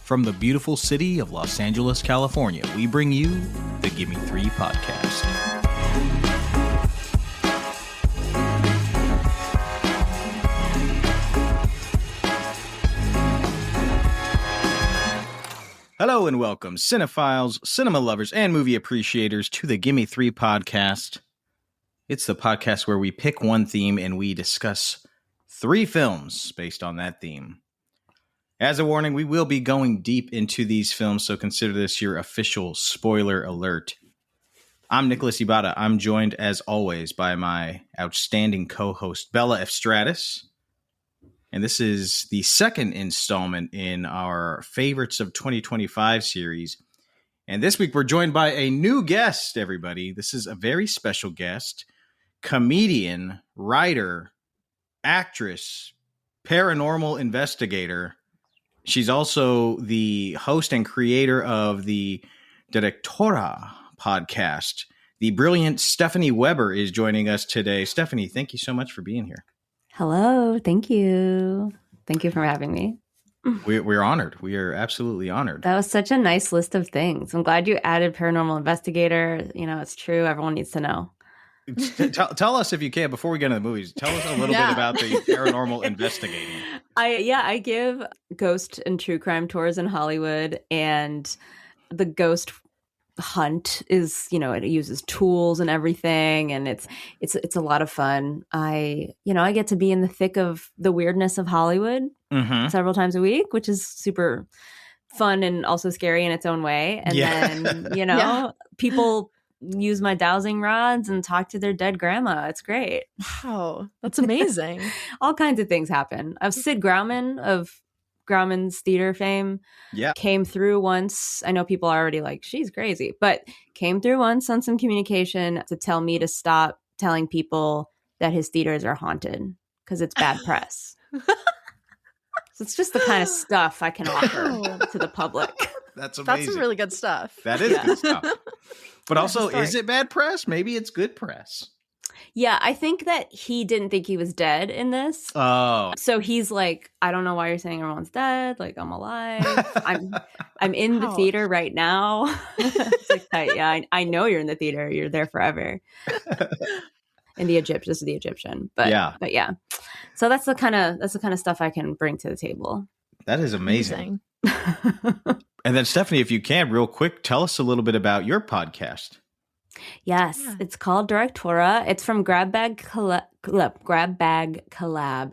From the beautiful city of Los Angeles, California, we bring you the Gimme Three podcast. Hello and welcome, cinephiles, cinema lovers, and movie appreciators to the Gimme Three podcast. It's the podcast where we pick one theme and we discuss 3 films based on that theme. As a warning, we will be going deep into these films, so consider this your official spoiler alert. I'm Nicholas Ibata. I'm joined, as always, by my outstanding co-host, Bella F. Stratus. And this is the second installment in our Favorites of 2025 series. And this week, we're joined by a new guest, everybody. This is a very special guest, comedian, writer, actress, paranormal investigator. She's also the host and creator of the Directora podcast. The brilliant Stephanie Weber is joining us today. Stephanie, thank you so much for being here. Hello. Thank you. Thank you for having me. We're honored. We are absolutely honored. That was such a nice list of things. I'm glad you added paranormal investigator. You know, it's true. Everyone needs to know. Tell us, if you can, before we get into the movies, tell us a little bit about the paranormal investigating. I give ghost and true crime tours in Hollywood, and the ghost hunt is, you know, it uses tools and everything, and it's a lot of fun. I get to be in the thick of the weirdness of Hollywood several times a week, which is super fun and also scary in its own way. And then, people use my dowsing rods and talk to their dead grandma. It's great. Wow, that's amazing. All kinds of things happen. Sid Grauman of Grauman's theater fame came through once. I know people are already like, she's crazy, but came through once on some communication to tell me to stop telling people that his theaters are haunted because it's bad press. So it's just the kind of stuff I can offer to the public. That's amazing. That's some really good stuff. That is good stuff. But also, is it bad press? Maybe it's good press. Yeah, I think that he didn't think he was dead in this. Oh. So he's like, I don't know why you're saying everyone's dead. Like, I'm alive. I'm in the theater right now. It's like, yeah, I know you're in the theater. You're there forever. And this is the Egyptian. But yeah. So that's the kind of stuff I can bring to the table. That is amazing. And then, Stephanie, if you can, real quick, tell us a little bit about your podcast. Yes, It's called Directora. It's from Grab Bag Collab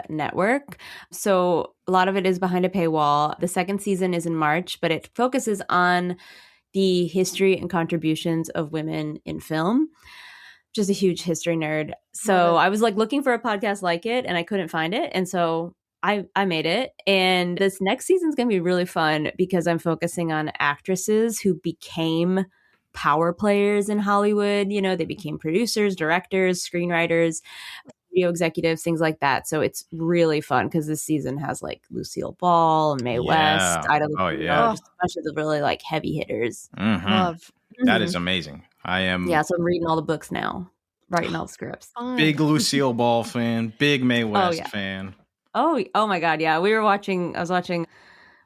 Network. So a lot of it is behind a paywall. The second season is in March, but it focuses on the history and contributions of women in film. Just a huge history nerd. So I was like looking for a podcast like it, and I couldn't find it. And so I made it. And this next season is going to be really fun because I'm focusing on actresses who became power players in Hollywood. You know, they became producers, directors, screenwriters, video executives, things like that. So it's really fun because this season has like Lucille Ball, Mae West, Ida Lupino, just a bunch of the really like heavy hitters. Love. That is amazing. I am. Yeah, so I'm reading all the books now, writing all the scripts. Big Lucille Ball fan, big Mae West fan. Oh my God. Yeah. I was watching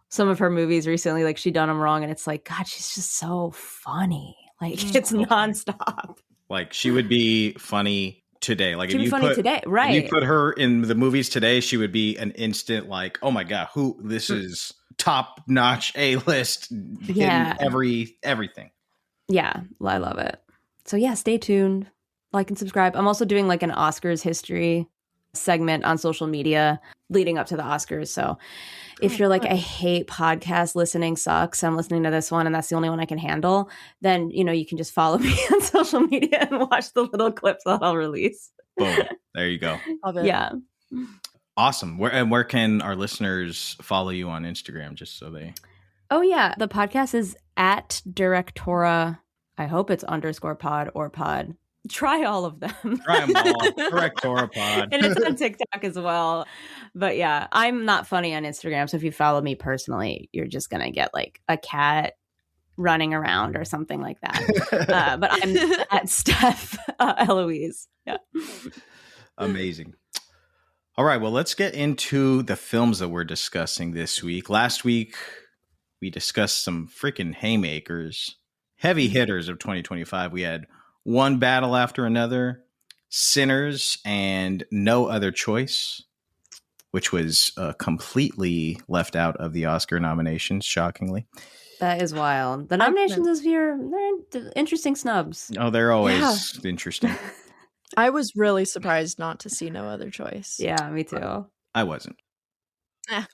some of her movies recently, like She Done 'Em Wrong. And it's like, God, she's just so funny. Like it's nonstop. Like she would be funny today. Like she'd be funny today. Right. If you put her in the movies today, she would be an instant like, oh my God, this is top notch A-list. Yeah. Everything. Yeah. I love it. So yeah, stay tuned. Like and subscribe. I'm also doing like an Oscars history segment on social media leading up to the Oscars. So if you're like, I hate podcast listening sucks, I'm listening to this one and that's the only one I can handle, then, you know, you can just follow me on social media and watch the little clips that I'll release. Boom. There you go. Yeah. Awesome. Where can our listeners follow you on Instagram just so they... Oh, yeah. The podcast is at Directora. I hope it's _pod or pod. Try all of them. Try them all. Directora pod. And it's on TikTok as well. But yeah, I'm not funny on Instagram. So if you follow me personally, you're just going to get like a cat running around or something like that. But I'm at Steph Eloise. Yeah. Amazing. All right. Well, let's get into the films that we're discussing this week. Last week, We discussed some freaking haymakers, heavy hitters of 2025. We had One Battle After Another, Sinners, and No Other Choice, which was completely left out of the Oscar nominations, shockingly. That is wild. The nominations this year, they're interesting snubs. Oh, they're always interesting. I was really surprised not to see No Other Choice. Yeah, me too. I wasn't. That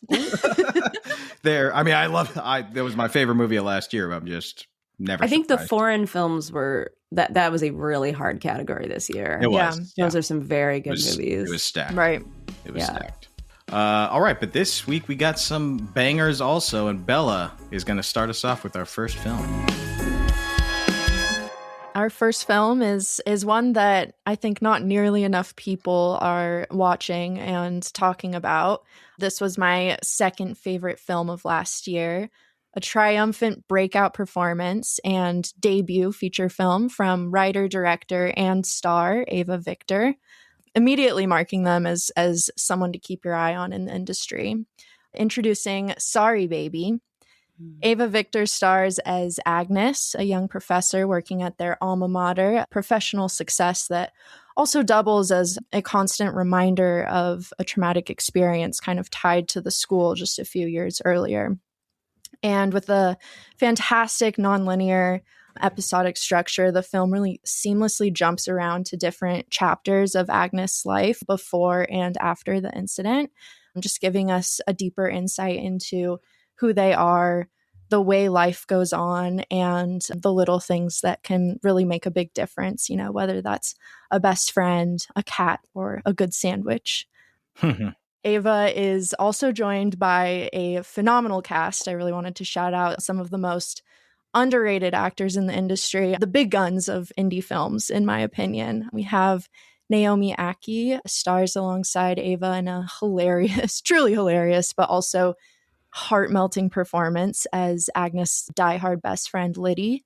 was my favorite movie of last year. I'm just never. I think the surprised. foreign films were that was a really hard category this year. It was. Those are some very good movies. It was stacked. Right. It was stacked. All right, but this week we got some bangers also, and Bella is going to start us off with our first film. Our first film is one that I think not nearly enough people are watching and talking about. This was my second favorite film of last year, a triumphant breakout performance and debut feature film from writer, director, and star Eva Victor, immediately marking them as someone to keep your eye on in the industry. Introducing Sorry Baby. Eva Victor stars as Agnes, a young professor working at their alma mater, professional success that also doubles as a constant reminder of a traumatic experience kind of tied to the school just a few years earlier. And with a fantastic nonlinear episodic structure, the film really seamlessly jumps around to different chapters of Agnes' life before and after the incident, just giving us a deeper insight into who they are, the way life goes on, and the little things that can really make a big difference, whether that's a best friend, a cat, or a good sandwich. Eva is also joined by a phenomenal cast. I really wanted to shout out some of the most underrated actors in the industry, the big guns of indie films, in my opinion. We have Naomi Ackie stars alongside Eva in a hilarious, truly hilarious, but also heart-melting performance as Agnes' diehard best friend Liddy.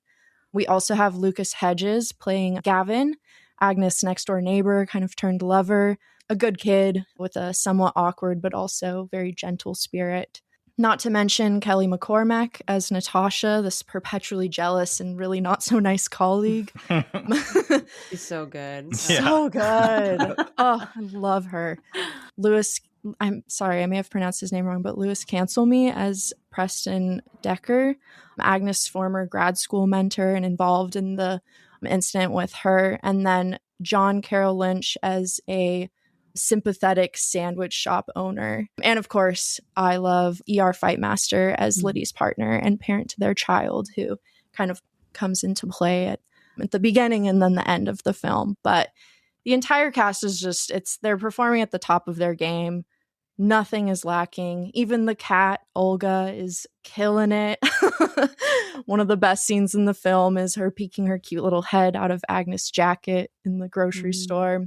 We also have Lucas Hedges playing Gavin, Agnes' next-door neighbor, kind of turned lover, a good kid with a somewhat awkward but also very gentle spirit. Not to mention Kelly McCormack as Natasha, this perpetually jealous and really not so nice colleague. She's so good. So good. Oh, I love her. Lewis, I'm sorry, I may have pronounced his name wrong, but Lewis Cancel Me as Preston Decker, Agnes' former grad school mentor and involved in the incident with her. And then John Carroll Lynch as a sympathetic sandwich shop owner. And of course, I love ER Fightmaster as Liddy's partner and parent to their child, who kind of comes into play at the beginning and then the end of the film. But the entire cast is just, they're performing at the top of their game. Nothing is lacking. Even the cat, Olga, is killing it. One of the best scenes in the film is her peeking her cute little head out of Agnes' jacket in the grocery store.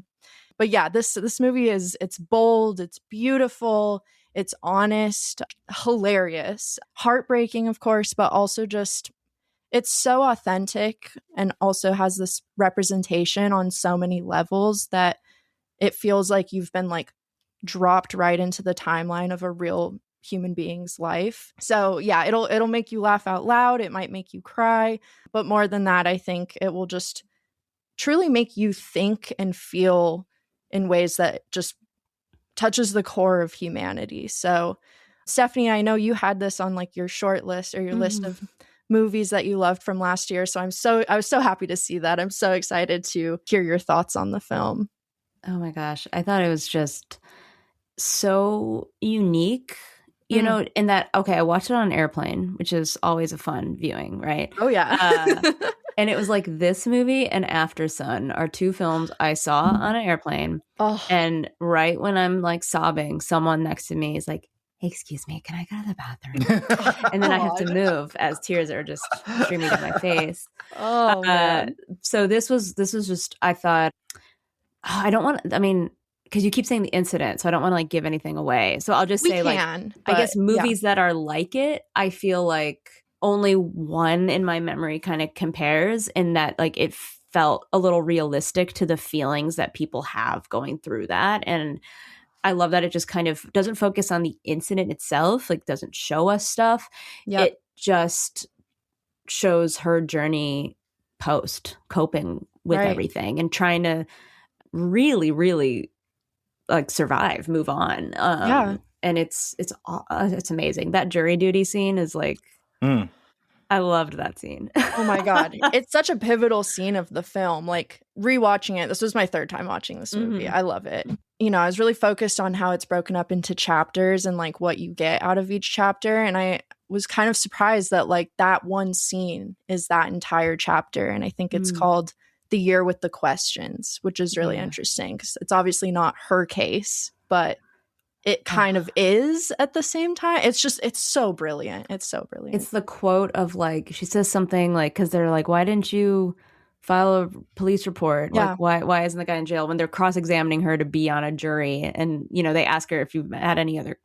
But yeah, this movie it's bold, it's beautiful, it's honest, hilarious, heartbreaking, of course, but also just, it's so authentic and also has this representation on so many levels that it feels like you've been like dropped right into the timeline of a real human being's life. So yeah, it'll make you laugh out loud. It might make you cry, but more than that, I think it will just truly make you think and feel in ways that just touches the core of humanity. So Stephanie, I know you had this on like your short list or your list of movies that you loved from last year. So I was so happy to see that. I'm so excited to hear your thoughts on the film. Oh my gosh. I thought it was just so unique, you know, in that, okay, I watched it on an airplane, which is always a fun viewing, right? Oh yeah. And it was like this movie and After Sun are two films I saw on an airplane. Oh. And right when I'm like sobbing, someone next to me is like, hey, excuse me, can I go to the bathroom? And then I have to move as tears are just streaming down my face. Oh man. So this was just, I thought, I don't want, I mean, because you keep saying the incident, so I don't want to like give anything away. So I'll just say I guess movies that are like it, I feel like only one in my memory kind of compares in that like it felt a little realistic to the feelings that people have going through that. And I love that it just kind of doesn't focus on the incident itself, like doesn't show us stuff. Yep. It just shows her journey post coping with everything and trying to really, really like survive, move on. And it's amazing. That jury duty scene is like, I loved that scene. Oh my God. It's such a pivotal scene of the film. Like rewatching it, this was my third time watching this movie. I love it. You know, I was really focused on how it's broken up into chapters and like what you get out of each chapter. And I was kind of surprised that like that one scene is that entire chapter. And I think it's called The Year with the Questions, which is really interesting because it's obviously not her case, but it kind of is at the same time. It's so brilliant. It's so brilliant. It's the quote of like, she says something like, because they're like, why didn't you file a police report? Yeah. Like, why isn't the guy in jail? When they're cross-examining her to be on a jury. And, you know, they ask her if you've had any other,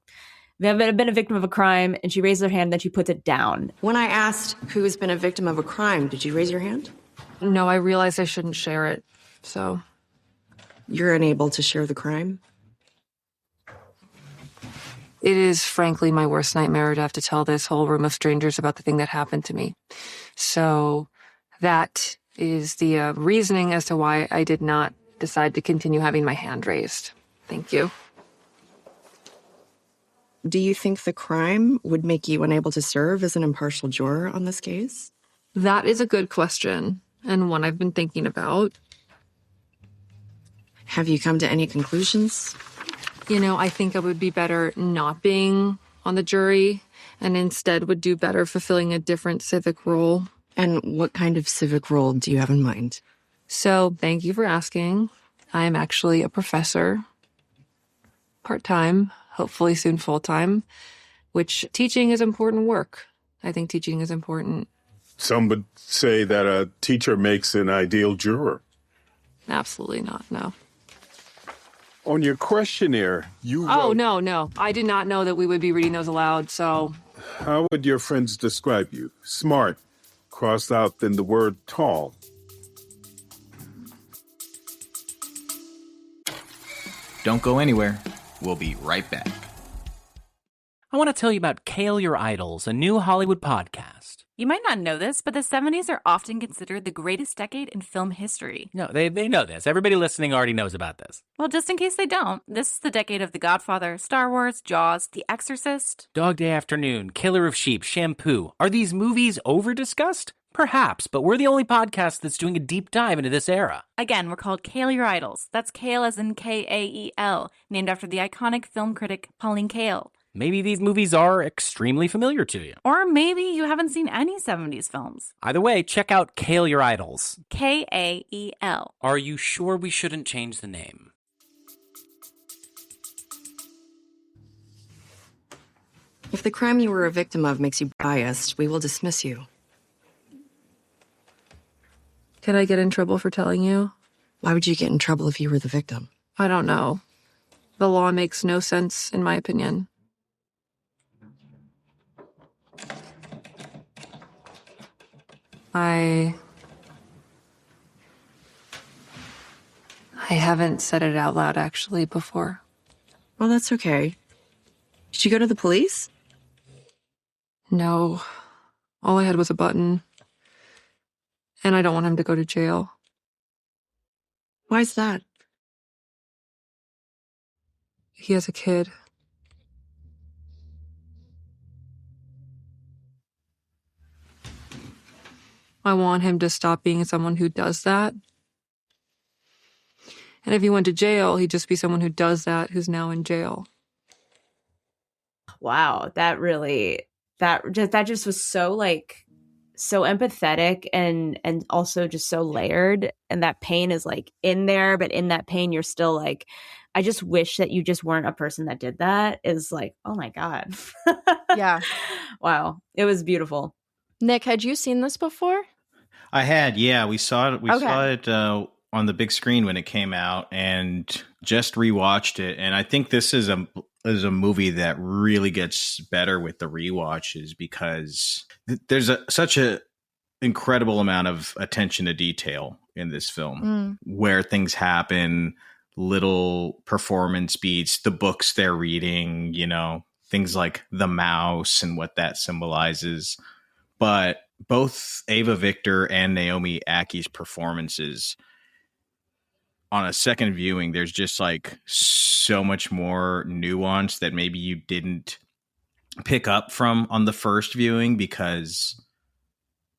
have been a victim of a crime. And she raises her hand, then she puts it down. When I asked who has been a victim of a crime, did you raise your hand? No, I realized I shouldn't share it. So. You're unable to share the crime? It is, frankly, my worst nightmare to have to tell this whole room of strangers about the thing that happened to me. So that is the reasoning as to why I did not decide to continue having my hand raised. Thank you. Do you think the crime would make you unable to serve as an impartial juror on this case? That is a good question, and one I've been thinking about. Have you come to any conclusions? You know, I think I would be better not being on the jury and instead would do better fulfilling a different civic role. And what kind of civic role do you have in mind? So, thank you for asking. I am actually a professor, part-time, hopefully soon full-time, which teaching is important work. I think teaching is important. Some would say that a teacher makes an ideal juror. Absolutely not, no. On your questionnaire, you Oh, wrote, no. I did not know that we would be reading those aloud, so... How would your friends describe you? Smart, crossed out then the word tall. Don't go anywhere. We'll be right back. I want to tell you about Kale Your Idols, a new Hollywood podcast. You might not know this, but the 70s are often considered the greatest decade in film history. No, they know this. Everybody listening already knows about this. Well, just in case they don't, this is the decade of The Godfather, Star Wars, Jaws, The Exorcist. Dog Day Afternoon, Killer of Sheep, Shampoo. Are these movies over-discussed? Perhaps, but we're the only podcast that's doing a deep dive into this era. Again, we're called Kale Your Idols. That's Kale as in Kael, named after the iconic film critic Pauline Kael. Maybe these movies are extremely familiar to you. Or maybe you haven't seen any 70s films. Either way, check out Kale Your Idols. Kael. Are you sure we shouldn't change the name? If the crime you were a victim of makes you biased, we will dismiss you. Could I get in trouble for telling you? Why would you get in trouble if you were the victim? I don't know. The law makes no sense, in my opinion. I haven't said it out loud, actually, before. Well, that's okay. Did you go to the police? No. All I had was a button. And I don't want him to go to jail. Why's that? He has a kid. I want him to stop being someone who does that. And if he went to jail, he'd just be someone who does that, who's now in jail. Wow, that just was so like so empathetic and also just so layered, and that pain is like in there, but in that pain you're still like, I just wish that you just weren't a person that did that. Is like, oh my God. Yeah. Wow, it was beautiful. Nick, had you seen this before? I had, yeah. We saw it. We Okay. saw it on the big screen when it came out, and just rewatched it. And I think this is a movie that really gets better with the rewatches because there's such a incredible amount of attention to detail in this film, where things happen, little performance beats, the books they're reading, you know, things like the mouse and what that symbolizes. But both Eva Victor and Naomi Ackie's performances on a second viewing, there's just like so much more nuance that maybe you didn't pick up from on the first viewing because,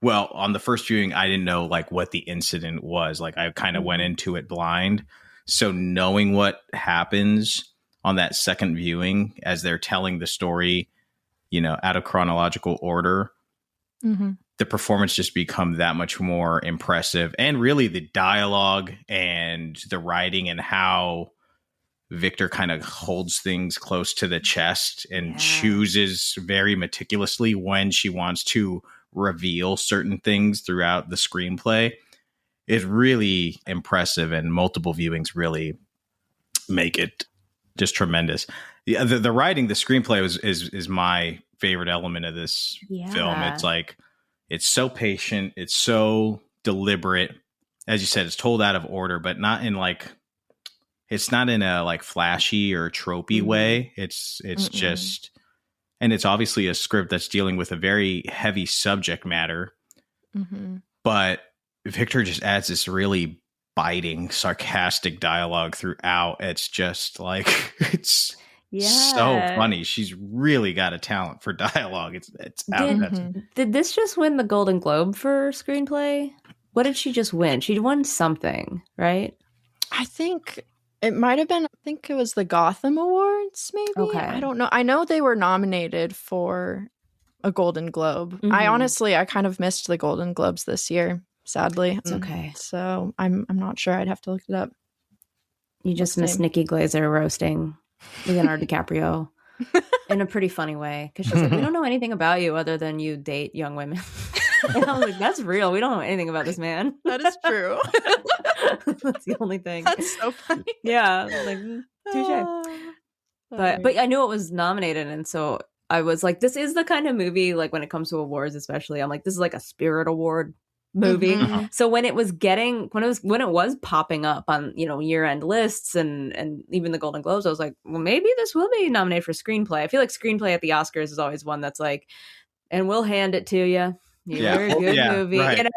well, on the first viewing, I didn't know like what the incident was. Like I kind of went into it blind. So knowing what happens on that second viewing as they're telling the story, you know, out of chronological order, the performance just become that much more impressive. And really the dialogue and the writing and how Victor kind of holds things close to the chest and chooses very meticulously when she wants to reveal certain things throughout the screenplay is really impressive, and multiple viewings really make it just tremendous. The writing, the screenplay is my favorite element of this film. It's like, it's so patient. It's so deliberate. As you said, it's told out of order, but not in like, it's not in a like flashy or tropey way. It's just, and it's obviously a script that's dealing with a very heavy subject matter, but Victor just adds this really biting, sarcastic dialogue throughout. It's just like, it's so funny. She's really got a talent for dialogue. Did this just win the Golden Globe for screenplay? What did she just win? She won something, right? I think it might have been, I think it was the Gotham Awards, maybe? Okay. I don't know. I know they were nominated for a Golden Globe. I kind of missed the Golden Globes this year, sadly. It's okay. So I'm not sure. I'd have to look it up. You just missed Nikki Glaser roasting Leonardo DiCaprio in a pretty funny way, because she's like, we don't know anything about you other than you date young women. And I was like, that's real. We don't know anything about this man. That is true. That's the only thing. That's so funny. Yeah, like touche. But I knew it was nominated, and so I was like, this is the kind of movie, like when it comes to awards especially, I'm like, this is like a Spirit Award movie. So when it was popping up on, you know, year-end lists and even the Golden Globes, I was like, well, maybe this will be nominated for screenplay. I feel like screenplay at the Oscars is always one that's like, and we'll hand it to you. You're a good movie. Right, you know?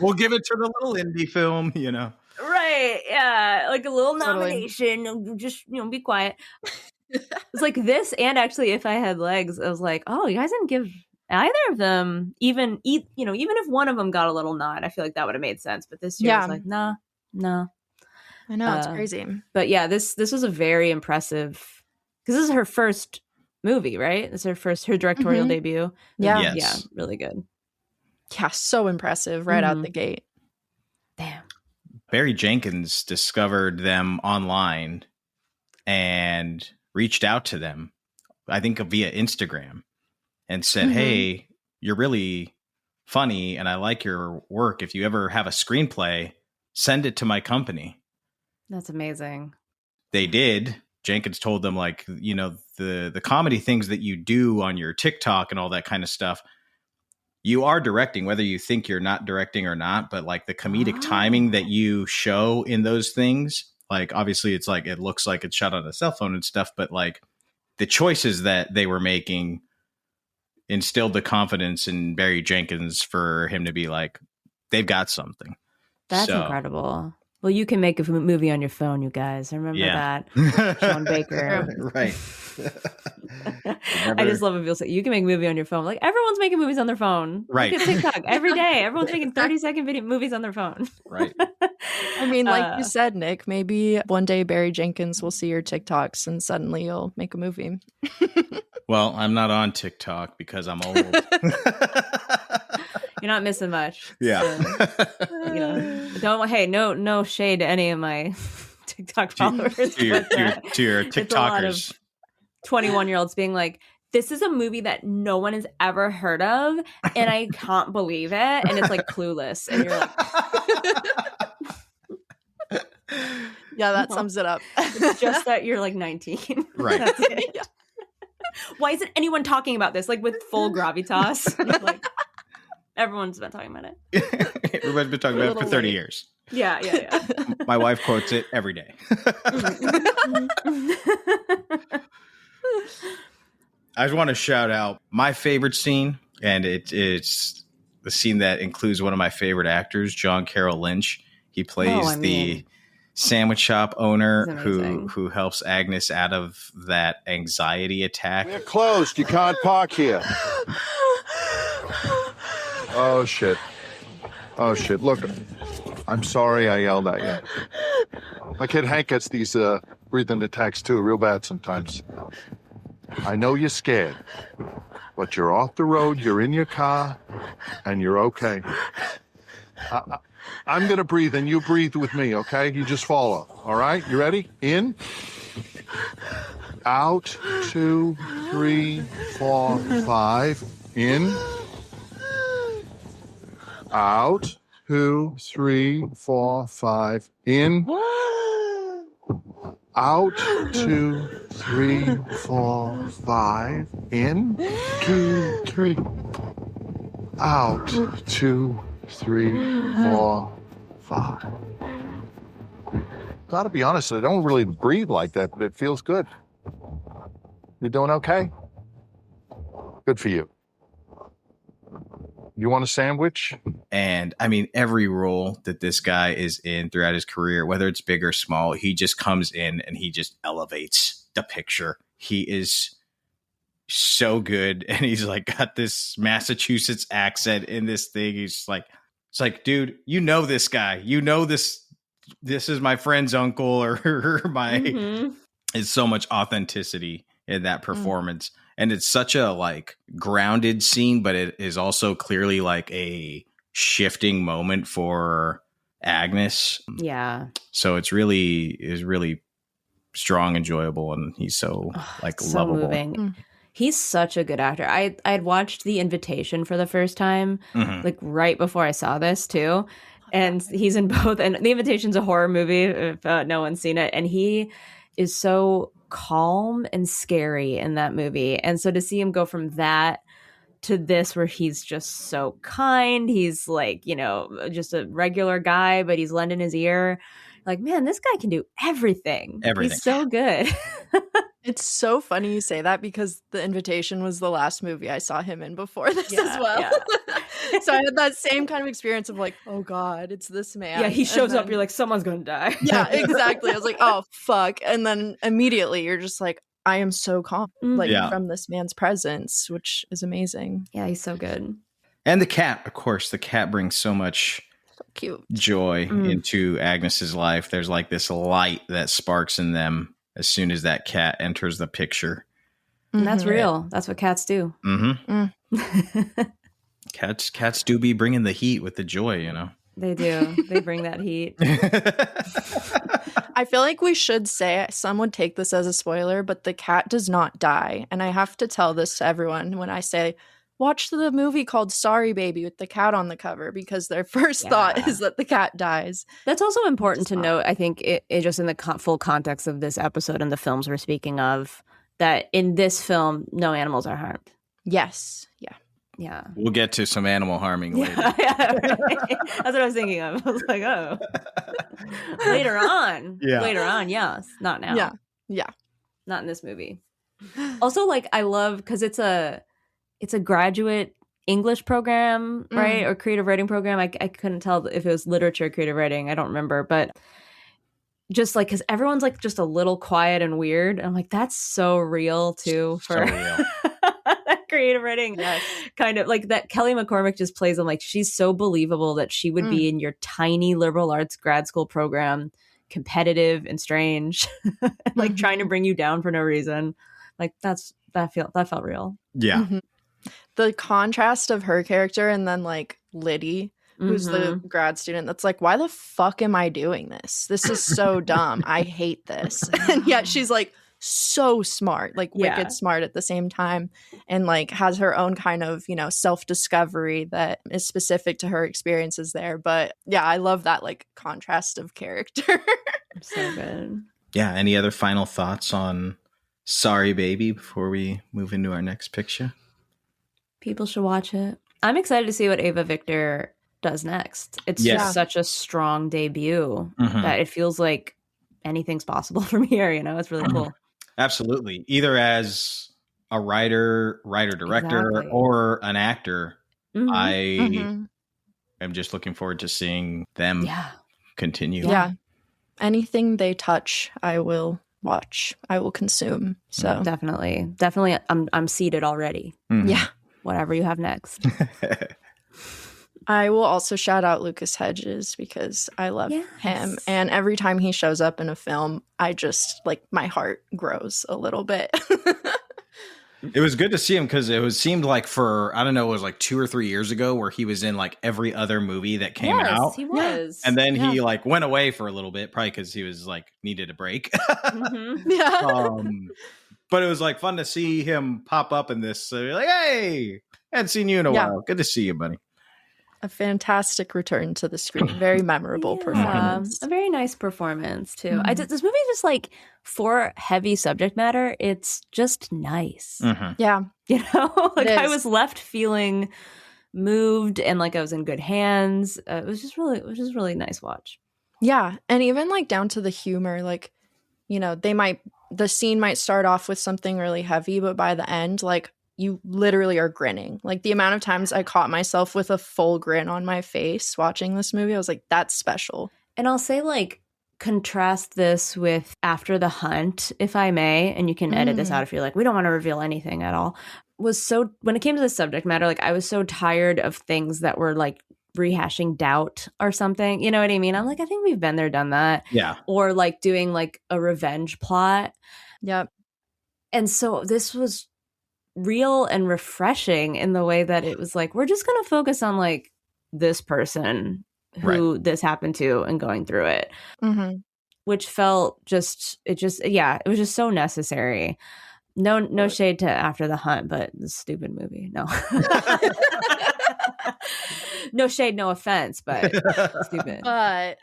We'll give it to the little indie film, you know. Right. Yeah. Like a little nomination. Just, you know, be quiet. It's like this, and actually If I Had Legs, I was like, oh, you guys didn't give either of them even if one of them got a little nod, I feel like that would have made sense. But this year I was like, no. I know, it's crazy. But yeah, this was a very impressive, because this is her first movie, right? It's her directorial debut. Yeah. Yeah, really good. Yeah, so impressive right out the gate. Damn. Barry Jenkins discovered them online and reached out to them, I think via Instagram, and said, hey, you're really funny and I like your work. If you ever have a screenplay, send it to my company. That's amazing. They did. Jenkins told them, like, you know, the comedy things that you do on your TikTok and all that kind of stuff, you are directing, whether you think you're not directing or not, but like the comedic timing that you show in those things, like obviously it's like, it looks like it's shot on a cell phone and stuff, but like the choices that they were making instilled the confidence in Barry Jenkins for him to be like, they've got something. That's incredible. Well, you can make a movie on your phone, you guys. I remember that. Sean Baker. Right. I just love when people say, you can make a movie on your phone. Like, everyone's making movies on their phone. Right. Look at TikTok every day. Everyone's making 30-second movies on their phone. Right. I mean, like you said, Nick, maybe one day Barry Jenkins will see your TikToks and suddenly you'll make a movie. Well, I'm not on TikTok because I'm old. You're not missing much. Yeah. So, no shade to any of my TikTok followers. To your TikTokers. It's a lot of 21-year-olds being like, this is a movie that no one has ever heard of, and I can't believe it. And it's like Clueless. And you're like... Yeah, that sums it up. It's just that you're like 19. Right. That's it. Yeah. Why isn't anyone talking about this? Like with full gravitas. Like, everyone's been talking about it. Everybody's been talking about it for 30 years. Yeah. My wife quotes it every day. I just want to shout out my favorite scene And it's the scene that includes one of my favorite actors, John Carroll Lynch. He plays the sandwich shop owner who helps Agnes out of that anxiety attack. We're closed. You can't park here. Oh, shit. Look, I'm sorry I yelled at you. My kid Hank gets these breathing attacks, too, real bad sometimes. I know you're scared, but you're off the road, you're in your car, and you're okay. I'm going to breathe, and you breathe with me, okay? You just follow, all right? You ready? In. Out. 2, 3, 4, 5. In. Out. 2, 3, 4, 5. In. Out. 2, 3, 4, 5. In. 2, 3. Out. 2, 3, 4, 5. Gotta be honest, I don't really breathe like that, but it feels good. You doing okay? Good for you. You want a sandwich? And I mean, every role that this guy is in throughout his career, whether it's big or small, he just comes in and he just elevates the picture. He is so good. And he's like got this Massachusetts accent in this thing. He's just like, it's like, dude, you know this guy. You know this is my friend's uncle or my. It's so much authenticity in that performance. And it's such a like grounded scene, but it is also clearly like a shifting moment for Agnes. Yeah. So it's really strong, enjoyable, and he's so so lovable. Moving. He's such a good actor. I had watched The Invitation for the first time, like right before I saw this too. And he's in both. And The Invitation's a horror movie if no one's seen it. And he is so calm and scary in that movie. And so to see him go from that to this where he's just so kind, he's like, you know, just a regular guy, but he's lending his ear. Like, man, this guy can do everything. He's so good. It's so funny you say that because The Invitation was the last movie I saw him in before this as well. Yeah. So I had that same kind of experience of like, oh God, it's this man. Yeah, he shows up, you're like, someone's going to die. Yeah, exactly. I was like, oh, fuck. And then immediately you're just like, I am so calm from this man's presence, which is amazing. Yeah, he's so good. And the cat, of course, the cat brings so much cute joy into Agnes's life. There's like this light that sparks in them as soon as that cat enters the picture. And that's real. That's what cats do. Cats do be bringing the heat with the joy, you know. They do. They bring that heat. I feel like we should say, some would take this as a spoiler, but the cat does not die. And I have to tell this to everyone when I say, watch the movie called Sorry Baby with the cat on the cover, because their first thought is that the cat dies. That's also important to note, I think, it just in the full context of this episode and the films we're speaking of, that in this film, no animals are harmed. Yes. Yeah. We'll get to some animal harming later. Yeah, right. That's what I was thinking of. I was like, oh. Later on. Yeah. Later on, yes. Not now. Yeah. Not in this movie. Also, like, I love, because it's a graduate English program, right? Or creative writing program. I couldn't tell if it was literature, creative writing. I don't remember. But just like, because everyone's like just a little quiet and weird. And I'm like, that's so real too. For so real. Creative writing. Yes. Kind of like that. Kelly McCormick just plays them like she's so believable that she would be in your tiny liberal arts grad school program, competitive and strange, like trying to bring you down for no reason. Like that felt real. Yeah. The contrast of her character and then like Liddy, who's the grad student, that's like, why the fuck am I doing this? This is so dumb. I hate this. And yet she's like so smart, like wicked smart at the same time, and like has her own kind of, you know, self-discovery that is specific to her experiences there. But yeah, I love that like contrast of character. So good. Yeah. Any other final thoughts on Sorry Baby before we move into our next picture? People should watch it. I'm excited to see what Eva Victor does next. It's just such a strong debut that it feels like anything's possible from here. You know, it's really cool. Absolutely. Either as a writer, director, Exactly. or an actor, Mhm. I am just looking forward to seeing them continue. Yeah. Anything they touch, I will watch. I will consume. So Definitely. I'm seated already. Mhm. yeah. Whatever you have next. I will also shout out Lucas Hedges because I love him. And every time he shows up in a film, I just like my heart grows a little bit. It was good to see him because seemed like for, I don't know, it was like 2 or 3 years ago where he was in like every other movie that came out. He was. And then he like went away for a little bit, probably because he was like needed a break. Yeah. But it was like fun to see him pop up in this. So you're like, hey, I hadn't seen you in a while. Good to see you, buddy. A fantastic return to the screen. Very memorable performance. A very nice performance too. This movie just like for heavy subject matter, it's just nice. Yeah. You know, like I was left feeling moved and like I was in good hands. It was just really nice watch. Yeah. And even like down to the humor, like, you know, the scene might start off with something really heavy, but by the end, like you literally are grinning. Like the amount of times I caught myself with a full grin on my face watching this movie, I was like, that's special. And I'll say like contrast this with After the Hunt, if I may, and you can edit this out if you're like, we don't want to reveal anything at all. When it came to the subject matter, like I was so tired of things that were like rehashing doubt or something. You know what I mean? I'm like, I think we've been there, done that. Yeah. Or like doing like a revenge plot. Yep. And so this was real and refreshing in the way that it was like, we're just going to focus on like this person who this happened to and going through it, which felt it was just so necessary. No shade to After the Hunt, but the stupid movie. No. No shade, no offense, but stupid. But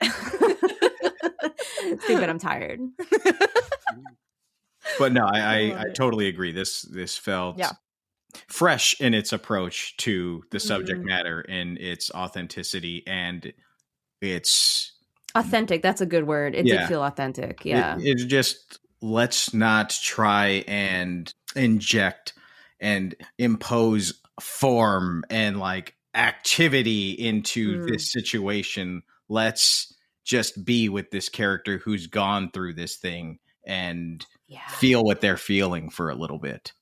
stupid, I'm tired. But no, I totally agree. This felt fresh in its approach to the subject matter and its authenticity, and it's authentic. That's a good word. It did feel authentic. Yeah. It's just, let's not try and inject and impose form and like activity into this situation. Let's just be with this character who's gone through this thing and feel what they're feeling for a little bit.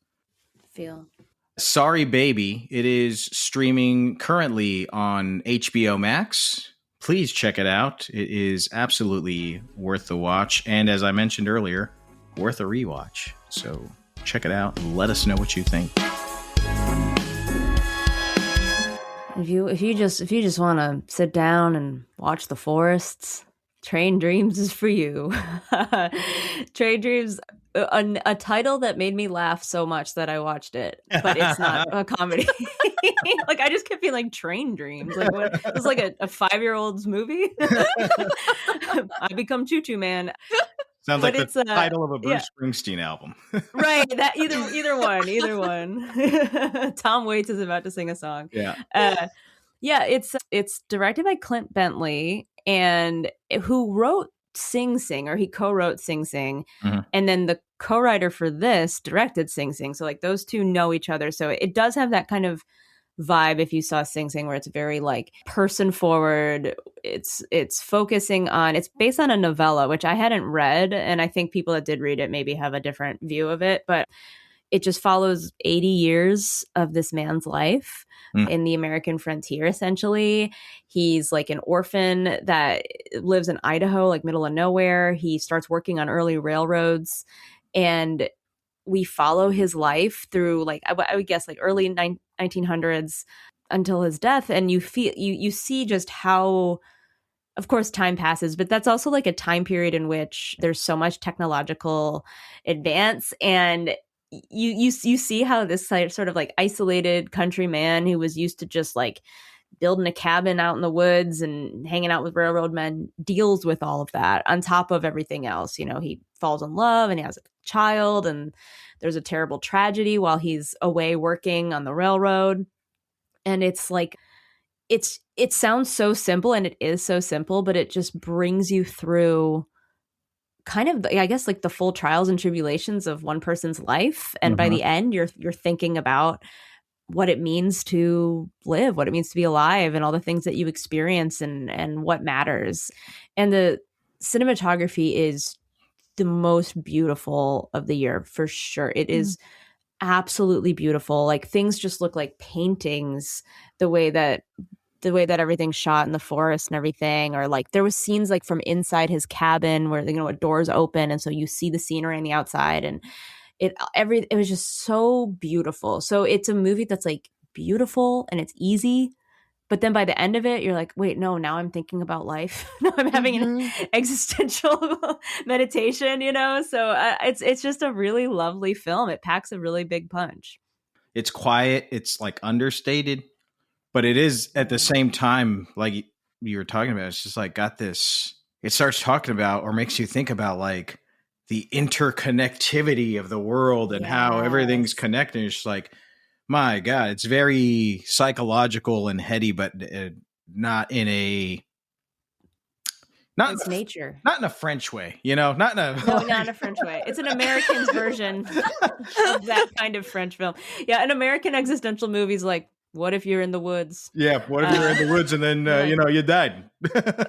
Sorry Baby. It is streaming currently on HBO Max. Please check it out. It is absolutely worth the watch. And as I mentioned earlier, worth a rewatch. So check it out and let us know what you think. If you just want to sit down and watch the forests, Train Dreams is for you. Train Dreams, a title that made me laugh so much that I watched it, but it's not a comedy. Like I just kept being like, Train Dreams, like what? It was like a 5-year-old's movie. I Become Choo Choo Man. Sounds like the title of a Bruce Springsteen album. Right. That either one. Tom Waits is about to sing a song. It's directed by Clint Bentley, and who wrote Sing Sing, or he co-wrote Sing Sing, and then the co-writer for this directed Sing Sing. So like those two know each other. So it does have that kind of vibe if you saw Sing Sing, where it's very like person forward. It's focusing on, it's based on a novella, which I hadn't read, and I think people that did read it maybe have a different view of it, but it just follows 80 years of this man's life in the American frontier, essentially. He's like an orphan that lives in Idaho, like middle of nowhere. He starts working on early railroads, and we follow his life through like, I would guess like early 1900s until his death. And you see just how, of course, time passes, but that's also like a time period in which there's so much technological advance, and you see how this sort of like isolated country man who was used to just like building a cabin out in the woods and hanging out with railroad men deals with all of that on top of everything else. You know, he falls in love and he has a child, and there's a terrible tragedy while he's away working on the railroad. And it's like, it sounds so simple, and it is so simple, but it just brings you through kind of, I guess, like the full trials and tribulations of one person's life. And by the end, you're thinking about what it means to live, what it means to be alive, and all the things that you experience and what matters. And the cinematography is the most beautiful of the year for sure. It is absolutely beautiful. Like things just look like paintings, the way that everything's shot in the forest and everything. Or like there was scenes like from inside his cabin where, you know, a door's open and so you see the scenery on the outside, and it was just so beautiful. So it's a movie that's like beautiful and it's easy, but then by the end of it you're like, wait, no, now I'm thinking about life. Now I'm having an existential meditation, you know. So it's just a really lovely film. It packs a really big punch. It's quiet, it's like understated, but it is at the same time, like you were talking about, it's just like got this, it starts talking about or makes you think about like the interconnectivity of the world and how everything's connected. It's just like, my God, it's very psychological and heady, but not in a... It's nature. Not in a French way, you know? Not in a French way. It's an American's version of that kind of French film. Yeah, an American existential movie's like, what if you're in the woods? Yeah, what if you're in the woods and then, you know, you died?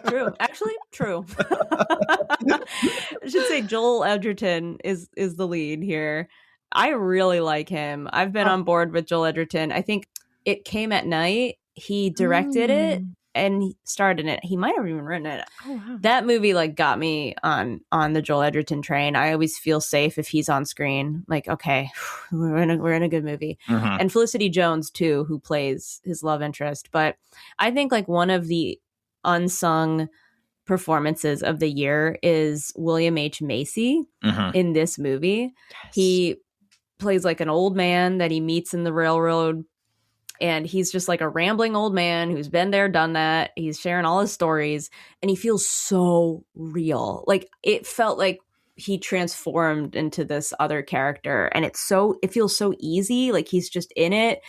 True. Actually, true. I should say Joel Edgerton is the lead here. I really like him. I've been on board with Joel Edgerton. I think It Came at Night. He directed it and he starred in it. He might have even written it. Oh, wow. That movie like got me on the Joel Edgerton train. I always feel safe if he's on screen. Like, okay, we're in a good movie. And Felicity Jones too, who plays his love interest. But I think like one of the unsung performances of the year is William H. Macy in this movie. Yes. He plays like an old man that he meets in the railroad. And he's just like a rambling old man who's been there, done that. He's sharing all his stories and he feels so real. Like it felt like he transformed into this other character, and it feels so easy. Like he's just in it.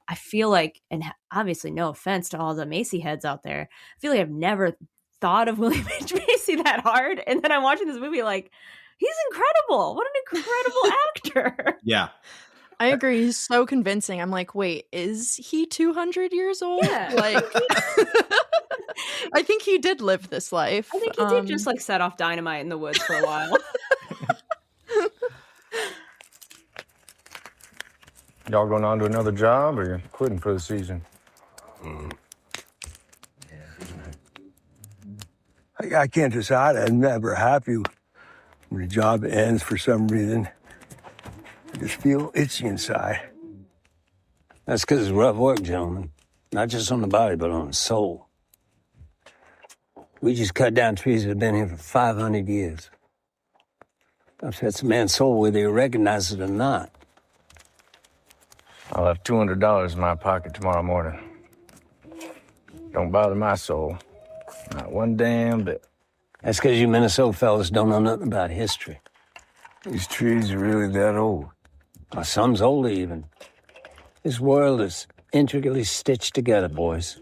I feel like, and obviously no offense to all the Macy heads out there, I feel like I've never thought of William H. Macy that hard. And then I'm watching this movie like, he's incredible. What an incredible actor. Yeah. I agree. He's so convincing. I'm like, wait, is he 200 years old? Yeah. Like, I think he did live this life. I think he did just like set off dynamite in the woods for a while. Y'all going on to another job, or you quitting for the season? I can't decide. I'm never happy when the job ends for some reason. I just feel itchy inside. That's because it's rough work, gentlemen. Not just on the body, but on the soul. We just cut down trees that have been here for 500 years. Upsets a man's soul whether he recognizes it or not. I'll have $200 in my pocket tomorrow morning. Don't bother my soul. Not one damn bit. That's because you Minnesota fellas don't know nothing about history. These trees are really that old. Well, some's older even. This world is intricately stitched together, boys.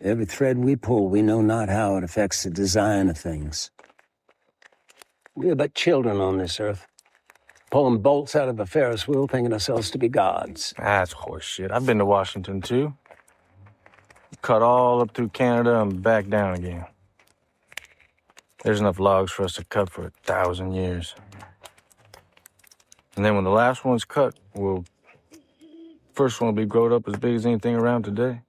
Every thread we pull, we know not how it affects the design of things. We are but children on this earth, pulling bolts out of a Ferris wheel, thinking ourselves to be gods. That's horseshit. I've been to Washington, too. Cut all up through Canada and back down again. There's enough logs for us to cut for 1,000 years. And then when the last one's cut, first one will be growed up as big as anything around today.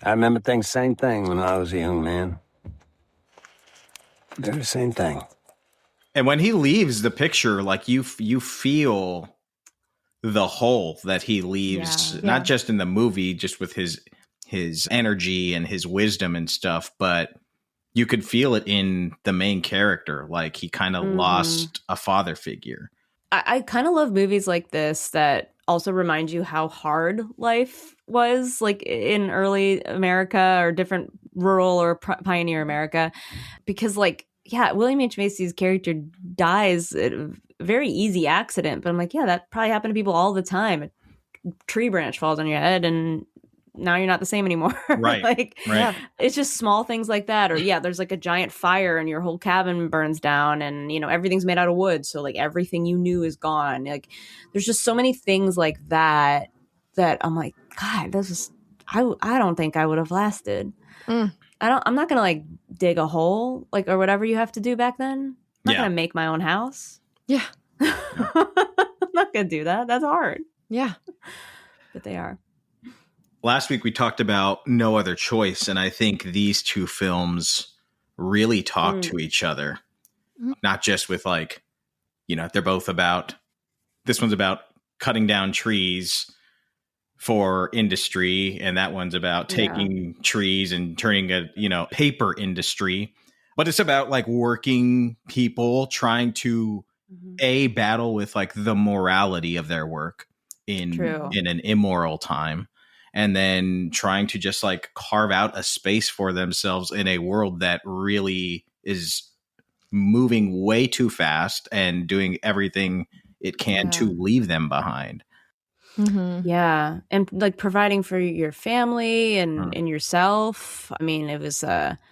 I remember thinking the same thing when I was a young man. They're the same thing. And when he leaves the picture, like you feel the hole that he leaves, not just in the movie, just with his energy and his wisdom and stuff, but you could feel it in the main character. Like he kind of lost a father figure. I kind of love movies like this that also remind you how hard life was, like in early America or different rural or pioneer America, because like, yeah, William H. Macy's character dies at a very easy accident, but I'm like, yeah, that probably happened to people all the time. A tree branch falls on your head and now you're not the same anymore. Right. Like, right. it's just small things like that. Or there's like a giant fire and your whole cabin burns down, and everything's made out of wood, so like everything you knew is gone. Like, there's just so many things like that I'm like, God, this is I don't think I would have lasted. I'm not gonna like dig a hole, like, or whatever you have to do back then. I'm not gonna make my own house. Yeah. I'm not gonna do that. That's hard. Yeah. But they are. Last week we talked about No Other Choice, and I think these two films really talk to each other. Not just with like, they're both about, this one's about cutting down trees for industry, and that one's about taking trees and turning a paper industry. But it's about like working people trying to battle with like the morality of their work in an immoral time, and then trying to just like carve out a space for themselves in a world that really is moving way too fast and doing everything it can to leave them behind. Yeah. And like providing for your family and yourself. I mean, it was, and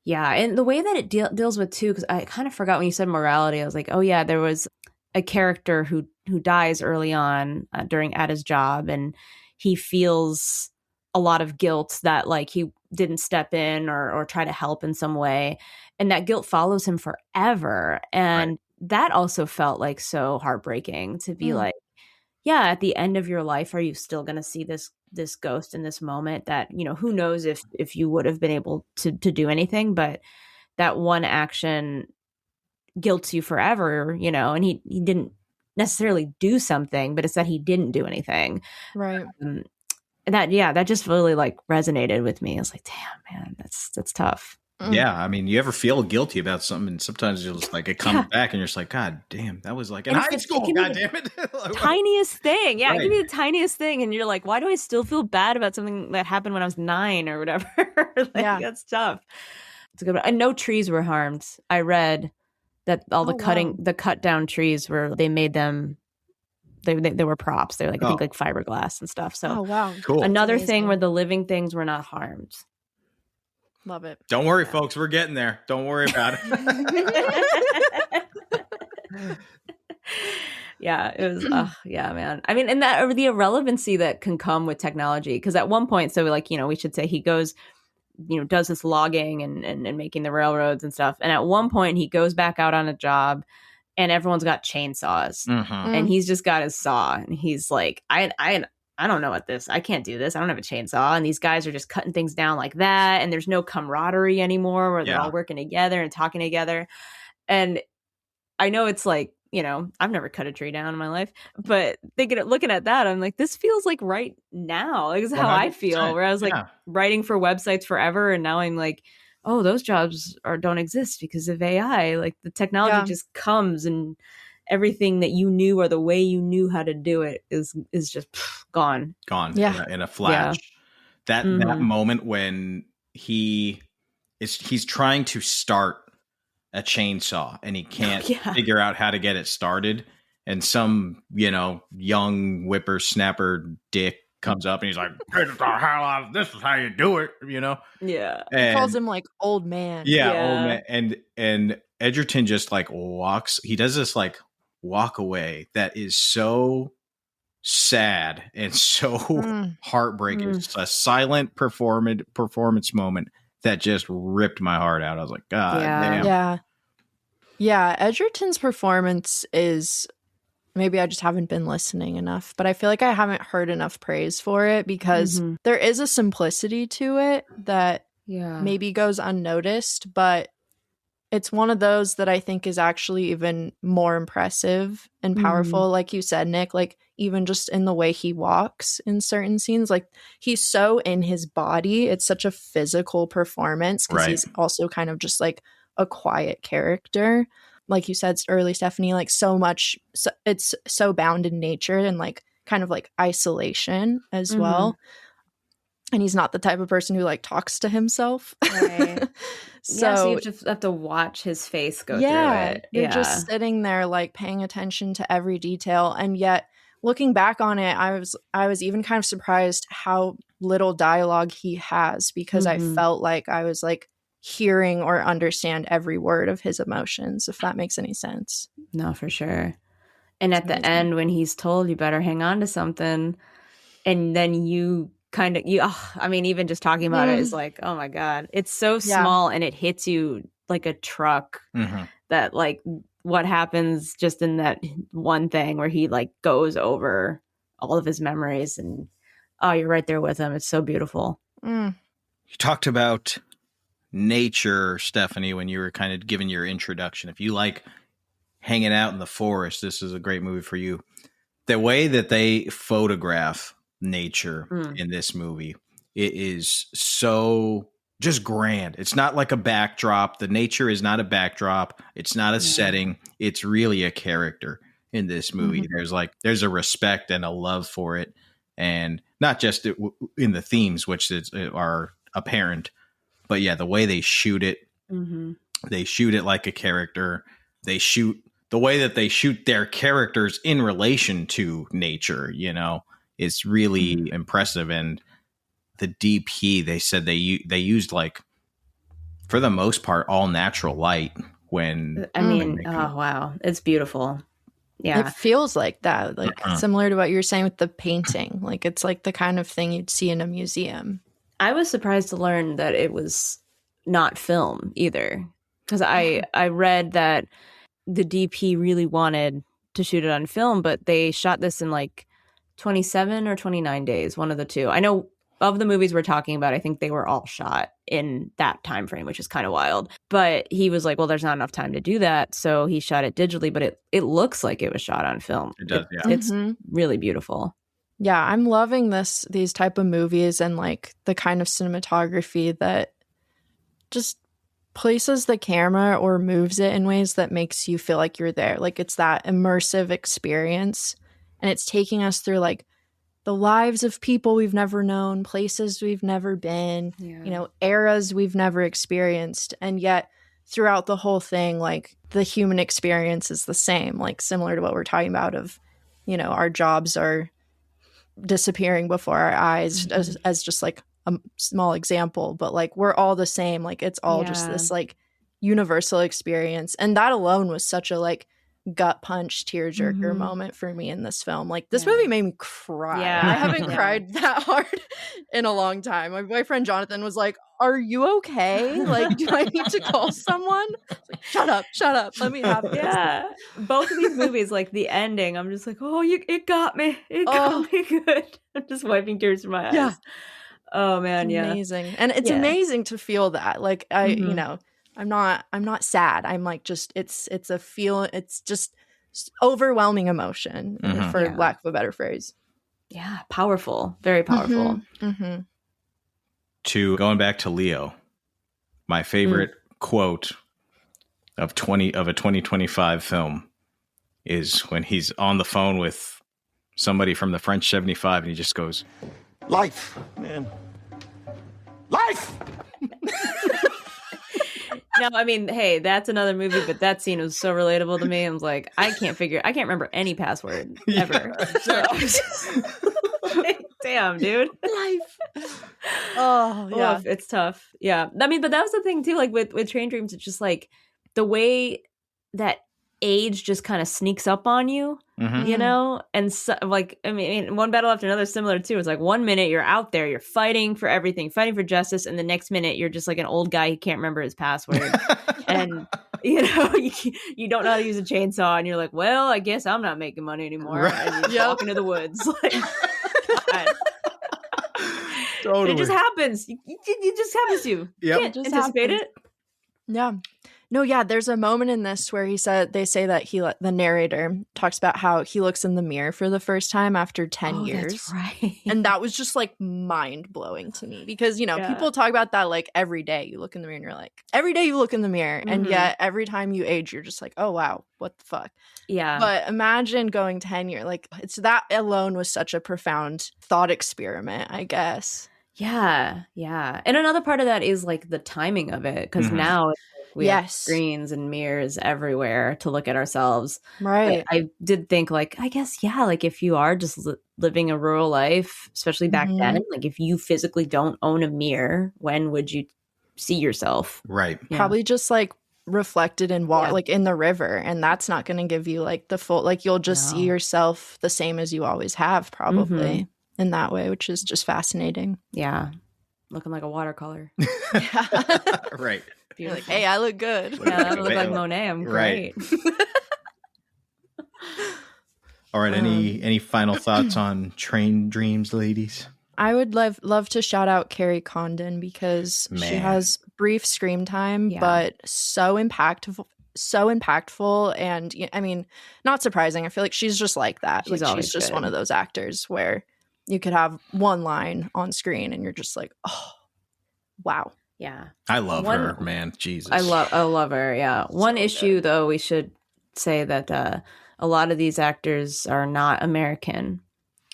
the way that it deals with too, because I kind of forgot when you said morality, I was like, oh yeah, there was a character who dies early on at his job, and he feels a lot of guilt that like he didn't step in or try to help in some way. And that guilt follows him forever. And that also felt like so heartbreaking to be like, at the end of your life, are you still going to see this ghost in this moment that, who knows if you would have been able to do anything, but that one action guilts you forever, and he didn't necessarily do something, but it's that he didn't do anything. Right. And that just really like resonated with me. I was like, damn, man, that's tough. Yeah, I mean, you ever feel guilty about something, and sometimes you'll just like it comes back, and you're just like, God damn, that was like in high school. God damn it, tiniest thing. Yeah, give me the tiniest thing, and you're like, why do I still feel bad about something that happened when I was 9 or whatever? That's tough. It's a good one. And no trees were harmed. I read that all the cut down trees they made them. They were props. They're like I think like fiberglass and stuff. So cool. Another thing where the living things were not harmed. Love it. Don't worry, folks. We're getting there. Don't worry about it. It was, man. I mean, and that, or the irrelevancy that can come with technology. Because at one point, so like, we should say he goes, does this logging and making the railroads and stuff. And at one point, he goes back out on a job, and everyone's got chainsaws, and he's just got his saw, and he's like, I don't know I can't do this. I don't have a chainsaw. And these guys are just cutting things down like that. And there's no camaraderie anymore where they're all working together and talking together. And I know it's like, I've never cut a tree down in my life, but looking at that, I'm like, this feels like right now. Like, this is how I feel, where I was like writing for websites forever. And now I'm like, oh, those jobs don't exist because of AI. Like the technology just comes, and everything that you knew or the way you knew how to do it is just gone in a flash. That moment when he's trying to start a chainsaw and he can't figure out how to get it started, and some young whippersnapper dick comes up and he's like, this is how you do it, and he calls him like old man. Old man. And Edgerton just like he does this like walk away that is so sad and so heartbreaking. It's a silent performance moment that just ripped my heart out. I was like, God damn. Yeah, Edgerton's performance is, maybe I just haven't been listening enough, but I feel like I haven't heard enough praise for it, because there is a simplicity to it that maybe goes unnoticed, but it's one of those that I think is actually even more impressive and powerful. Like you said, Nick, like even just in the way he walks in certain scenes, like he's so in his body. It's such a physical performance, because he's also kind of just like a quiet character. Like you said early, Stephanie, like it's so bound in nature and like kind of like isolation as well. And he's not the type of person who like talks to himself. Right. So you just have to watch his face go through it. You're just sitting there like paying attention to every detail. And yet looking back on it, I was even kind of surprised how little dialogue he has, because I felt like I was like hearing or understand every word of his emotions, if that makes any sense. No, for sure. And at the end, when he's told you better hang on to something, and then you kind of, even just talking about it is like, oh my God, it's so small and it hits you like a truck. That like what happens just in that one thing where he like goes over all of his memories, and you're right there with him. It's so beautiful. You talked about nature, Stephanie, when you were kind of giving your introduction. If you like hanging out in the forest, this is a great movie for you. The way that they photograph nature in this movie, it is so just grand. It's not like a backdrop. The nature is not a backdrop. It's not a setting. It's really a character in this movie. There's a respect and a love for it, and not just in the themes, which are apparent, but the way they shoot it. They shoot it like a character. They shoot the way that they shoot their characters in relation to nature, it's really impressive. And the DP, they said they used, like, for the most part, all natural light when wow, it's beautiful. Yeah, it feels like that, like similar to what you were saying with the painting. Like, it's like the kind of thing you'd see in a museum. I was surprised to learn that it was not film either, because I read that the DP really wanted to shoot it on film, but they shot this in like 27 or 29 days, one of the two. I know of the movies we're talking about, I think they were all shot in that time frame, which is kind of wild. But he was like, well, there's not enough time to do that, so he shot it digitally, but it looks like it was shot on film. It does, It's really beautiful. Yeah, I'm loving these type of movies, and like the kind of cinematography that just places the camera or moves it in ways that makes you feel like you're there. Like, it's that immersive experience, and it's taking us through like the lives of people we've never known, places we've never been, eras we've never experienced. And yet throughout the whole thing, like, the human experience is the same, like similar to what we're talking about of, our jobs are disappearing before our eyes, as just like a small example, but like we're all the same. Like, it's all just this like universal experience. And that alone was such a like gut punch, tearjerker moment for me in this film. Like, this movie made me cry. I haven't cried that hard in a long time. My boyfriend Jonathan was like, are you okay? Like, do I need to call someone? Like, shut up, let me have this. Both of these movies, like the ending, I'm just like, it got me got me good. I'm just wiping tears from my eyes. Oh man, it's amazing. And it's amazing to feel that. Like, I'm not sad. I'm like, just it's a feel. It's just overwhelming emotion, for lack of a better phrase. Yeah, powerful, very powerful. To going back to Leo, my favorite quote of a 2025 film is when he's on the phone with somebody from the French 75, and he just goes, "Life, man, life." No, I mean, hey, that's another movie, but that scene was so relatable to me. I was like, I can't remember any password ever. So I was just like, damn, dude. Life. Oh, yeah. Oof, it's tough. Yeah. I mean, but that was the thing too, like with Train Dreams, it's just like the way that age just kind of sneaks up on you, and so, like, I mean, one battle after another, similar too. It's like 1 minute you're out there, you're fighting for everything, fighting for justice, and the next minute you're just like an old guy who can't remember his password, and you don't know how to use a chainsaw, and you're like, well, I guess I'm not making money anymore, and you walk into the woods. Like, God. Totally. It just happens. It just happens to you. Yep. You can't anticipate it. Yeah. No, yeah, there's a moment in this where they say that the narrator talks about how he looks in the mirror for the first time after 10 years. That's right. And that was just like mind blowing to me, because, people talk about that like every day. You look in the mirror and you're like, every day you look in the mirror. And yet every time you age, you're just like, oh, wow, what the fuck? Yeah. But imagine going 10 years. Like, it's that alone was such a profound thought experiment, I guess. Yeah. Yeah. And another part of that is like the timing of it. Because now it's like, We have screens and mirrors everywhere to look at ourselves. Right. But I did think, like, I guess, yeah, like if you are just living a rural life, especially back then, like if you physically don't own a mirror, when would you see yourself? Right. Yeah. Probably just like reflected in water, like in the river. And that's not going to give you like the full, like you'll just see yourself the same as you always have, probably in that way, which is just fascinating. Yeah. Looking like a watercolor. Right. You're like, hey, I look good. Yeah, I look like Monet. I'm great. All right. Any final thoughts on Train Dreams, ladies? I would love to shout out Carrie Condon because she has brief screen time, but so impactful. And I mean, not surprising. I feel like she's just like that. She's just one of those actors where you could have one line on screen and you're just like, oh, wow. Yeah. I love her, man. Jesus. I love her. Yeah. One issue, though, we should say that a lot of these actors are not American.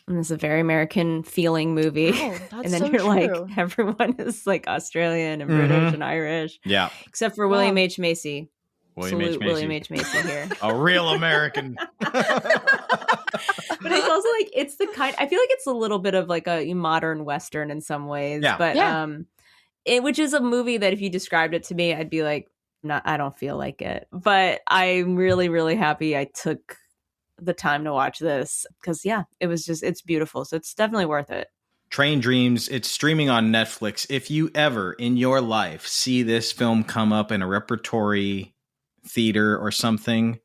And it's a very American feeling movie. Oh, and then you're like, everyone is like Australian and British and Irish. Yeah. Except for William H. Macy. William H. Macy here. A real American. But it's also like, it's the kind, I feel like it's a little bit of like a modern Western in some ways. Yeah. But which is a movie that if you described it to me, I'd be like, I don't feel like it. But I'm really, really happy I took the time to watch this because, it's beautiful. So it's definitely worth it. Train Dreams, it's streaming on Netflix. If you ever in your life see this film come up in a repertory theater or something,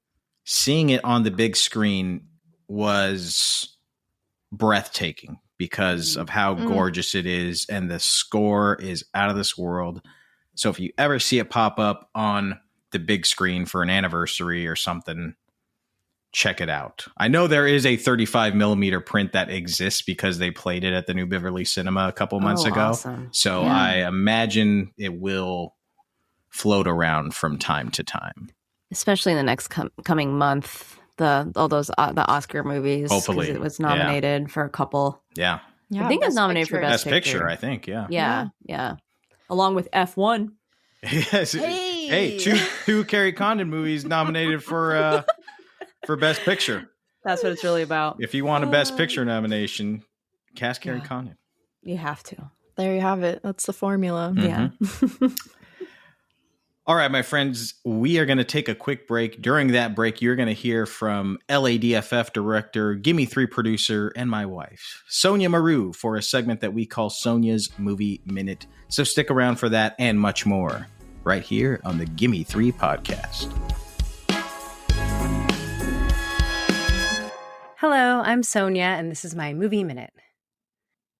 seeing it on the big screen was breathtaking because of how gorgeous it is, and the score is out of this world. So if you ever see it pop up on the big screen for an anniversary or something, check it out. I know there is a 35 millimeter print that exists because they played it at the New Beverly Cinema a couple months ago. Awesome. So I imagine it will float around from time to time. Especially in the next coming month. The Oscar movies. Hopefully. It was nominated for a couple. Yeah. I think it's nominated for Best Picture, I think. Yeah. Along with F1. Yes. Hey, two Carrie Condon movies nominated for Best Picture. That's what it's really about. If you want a Best Picture nomination, cast Carrie Condon. You have to. There you have it. That's the formula. Yeah. All right, my friends, we are going to take a quick break. During that break, you're going to hear from LADFF director, Gimme Three producer, and my wife, Sonja Mereu, for a segment that we call Sonja's Movie Minute. So stick around for that and much more right here on the Gimme Three podcast. Hello, I'm Sonja, and this is my Movie Minute.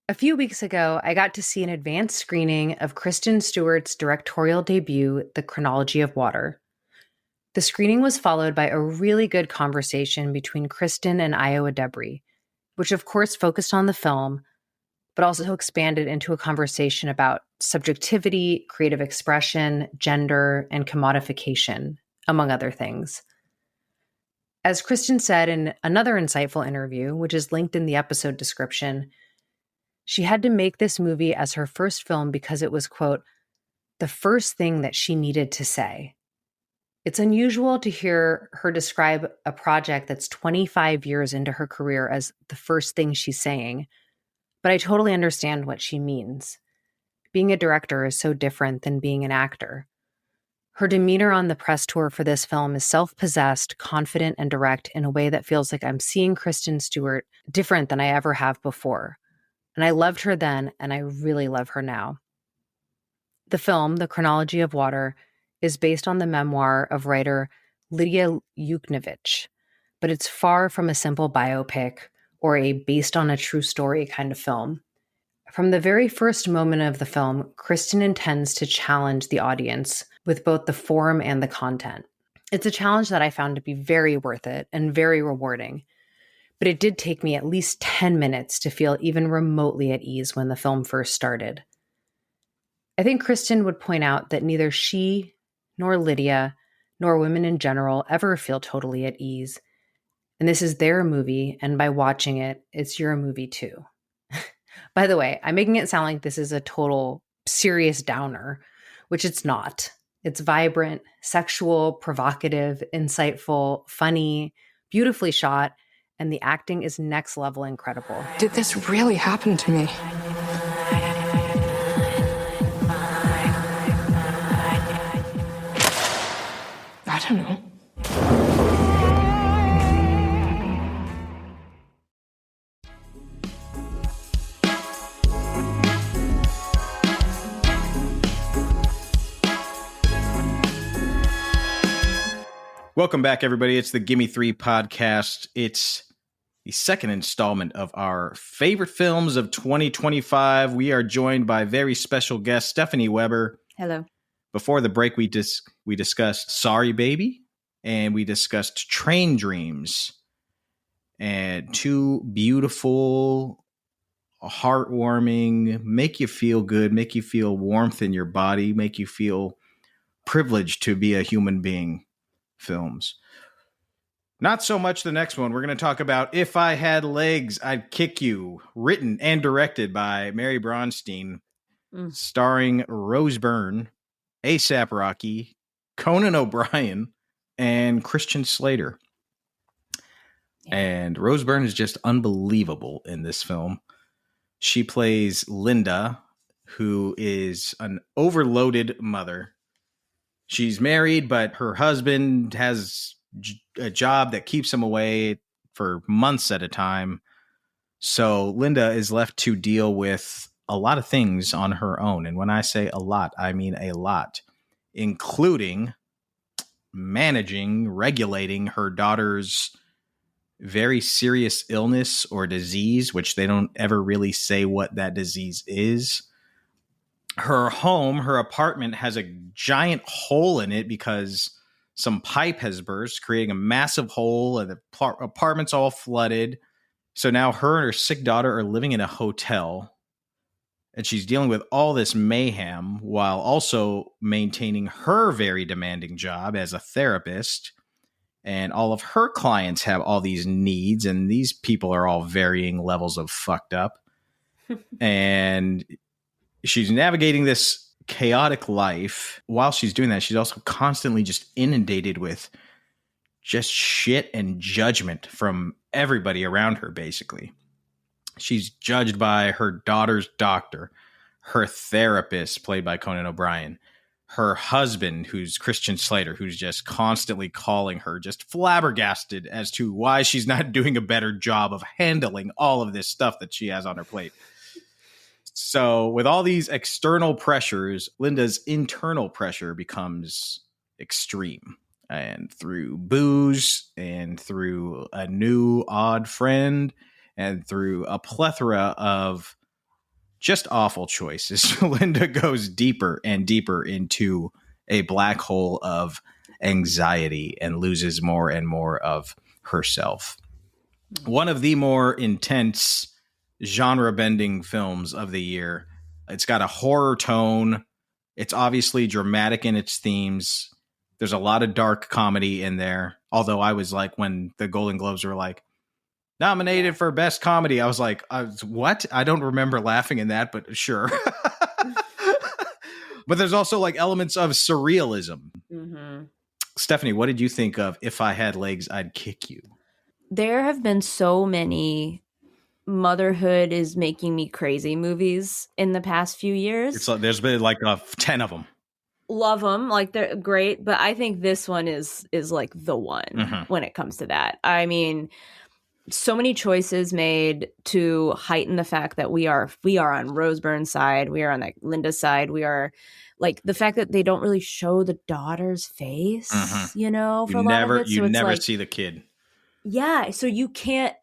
A few weeks ago, I got to see an advanced screening of Kristen Stewart's directorial debut, The Chronology of Water. The screening was followed by a really good conversation between Kristen and Iowa Debris, which of course focused on the film, but also expanded into a conversation about subjectivity, creative expression, gender, and commodification, among other things. As Kristen said in another insightful interview, which is linked in the episode description, she had to make this movie as her first film because it was, quote, the first thing that she needed to say. It's unusual to hear her describe a project that's 25 years into her career as the first thing she's saying, but I totally understand what she means. Being a director is so different than being an actor. Her demeanor on the press tour for this film is self-possessed, confident, and direct in a way that feels like I'm seeing Kristen Stewart different than I ever have before. And I loved her then, and I really love her now. The film, The Chronology of Water, is based on the memoir of writer Lydia Yuknevich, but it's far from a simple biopic or a based on a true story kind of film. From the very first moment of the film, Kristen intends to challenge the audience with both the form and the content. It's a challenge that I found to be very worth it and very rewarding. But it did take me at least 10 minutes to feel even remotely at ease when the film first started. I think Kristen would point out that neither she, nor Lydia, nor women in general ever feel totally at ease. And this is their movie, and by watching it, it's your movie too. By the way, I'm making it sound like this is a total serious downer, which it's not. It's vibrant, sexual, provocative, insightful, funny, beautifully shot, and the acting is next level incredible. Did this really happen to me? I don't know. Welcome back, everybody. It's the Gimme Three podcast. It's the second installment of our favorite films of 2025. We are joined by very special guest Stephanie Weber. Hello. Before the break, we discussed Sorry Baby, and we discussed Train Dreams, and two beautiful, heartwarming, make you feel good, make you feel warmth in your body, make you feel privileged to be a human being films. Not so much the next one. We're going to talk about If I Had Legs, I'd Kick You, written and directed by Mary Bronstein, starring Rose Byrne, A$AP Rocky, Conan O'Brien, and Christian Slater. Yeah. And Rose Byrne is just unbelievable in this film. She plays Linda, who is an overloaded mother. She's married, but her husband has a job that keeps him away for months at a time. So Linda is left to deal with a lot of things on her own. And when I say a lot, I mean a lot, including managing, regulating her daughter's very serious illness or disease, which they don't ever really say what that disease is. Her home, her apartment, has a giant hole in it because some pipe has burst, creating a massive hole, and the apartment's all flooded. So now her and her sick daughter are living in a hotel, and she's dealing with all this mayhem while also maintaining her very demanding job as a therapist. And all of her clients have all these needs, and these people are all varying levels of fucked up. And she's navigating this chaotic life. While she's doing that, she's also constantly just inundated with just shit and judgment from everybody around her, basically. She's judged by her daughter's doctor, her therapist, played by Conan O'Brien, her husband, who's Christian Slater, who's just constantly calling her, just flabbergasted as to why she's not doing a better job of handling all of this stuff that she has on her plate. So with all these external pressures, Linda's internal pressure becomes extreme. And through booze, and through a new odd friend, and through a plethora of just awful choices, Linda goes deeper and deeper into a black hole of anxiety and loses more and more of herself. One of the more intense genre-bending films of the year. It's got a horror tone. It's obviously dramatic in its themes. There's a lot of dark comedy in there. Although I was like, when the Golden Globes were like, nominated for Best Comedy, I was like, what? I don't remember laughing in that, but sure. But there's also like elements of surrealism. Mm-hmm. Stephanie, what did you think of If I Had Legs, I'd Kick You? There have been so many motherhood is making me crazy movies in the past few years. It's like, there's been like 10 of them. Love them, like they're great, but I think this one is like the one when it comes to that. I mean, so many choices made to heighten the fact that we are on Rose Byrne's side, we are on like Linda's side, we are like the fact that they don't really show the daughter's face, you know, for a lot of it. So you never like, see the kid. Yeah, so you can't.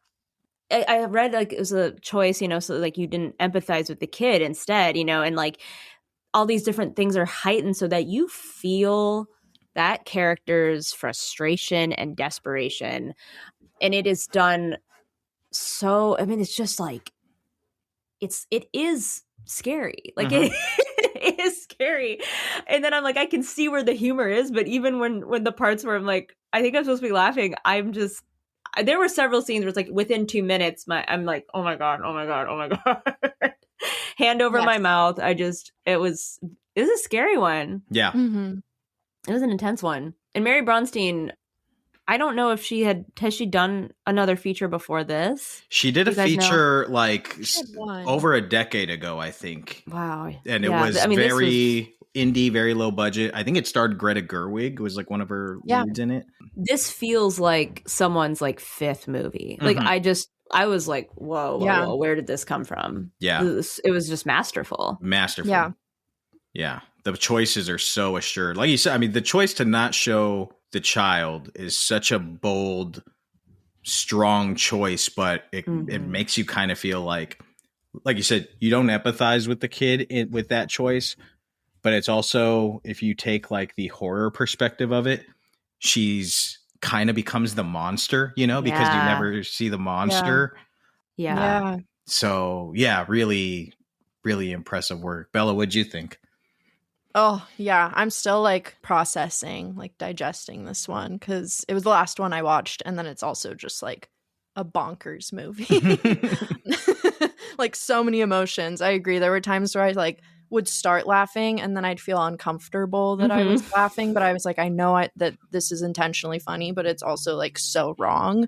I read like it was a choice, you know, so like you didn't empathize with the kid instead, you know, and like all these different things are heightened so that you feel that character's frustration and desperation. And it is done so, I mean, it's just like, it is scary. Like it is scary. And then I'm like, I can see where the humor is, but even when the parts where I'm like, I think I'm supposed to be laughing, there were several scenes where it's like within 2 minutes, I'm like, oh my God. Hand over my mouth. It was a scary one. Yeah. It was an intense one. And Mary Bronstein, I don't know if has she done another feature before this? She did a feature like over a decade ago, I think. Wow. And it was very indie, very low budget. I think it starred Greta Gerwig, was like one of her leads in it. This feels like someone's like fifth movie. Like I was like, whoa, where did this come from? Yeah. It was just masterful. Masterful. Yeah. The choices are so assured. Like you said, I mean, the choice to not show the child is such a bold, strong choice, but it makes you kind of feel like you said, you don't empathize with the kid with that choice. But it's also, if you take like the horror perspective of it, she's kind of becomes the monster, because you never see the monster. Yeah. So really, really impressive work. Bella, what'd you think? Oh, yeah. I'm still like processing, like digesting this one because it was the last one I watched. And then it's also just like a bonkers movie. Like so many emotions. I agree. There were times where I like would start laughing and then I'd feel uncomfortable that I was laughing. But I was like, I know that this is intentionally funny, but it's also like so wrong.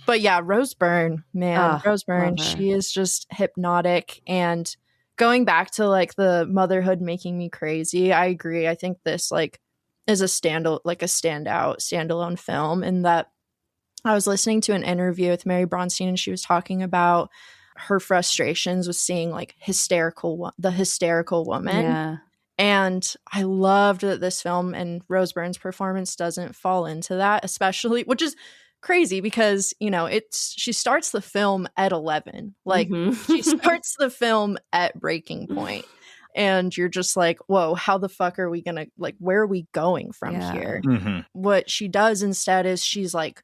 But yeah, Rose Byrne, man, Rose Byrne, she is just hypnotic. And going back to like the motherhood making me crazy, I agree. I think this like is a standalone film in that I was listening to an interview with Mary Bronstein and she was talking about her frustrations with seeing like the hysterical woman. Yeah. And I loved that this film and Rose Byrne's performance doesn't fall into that, especially, which is crazy because she starts the film at 11, like she starts the film at breaking point, and you're just like, whoa, how the fuck are we gonna, like, where are we going from here? What she does instead is she's like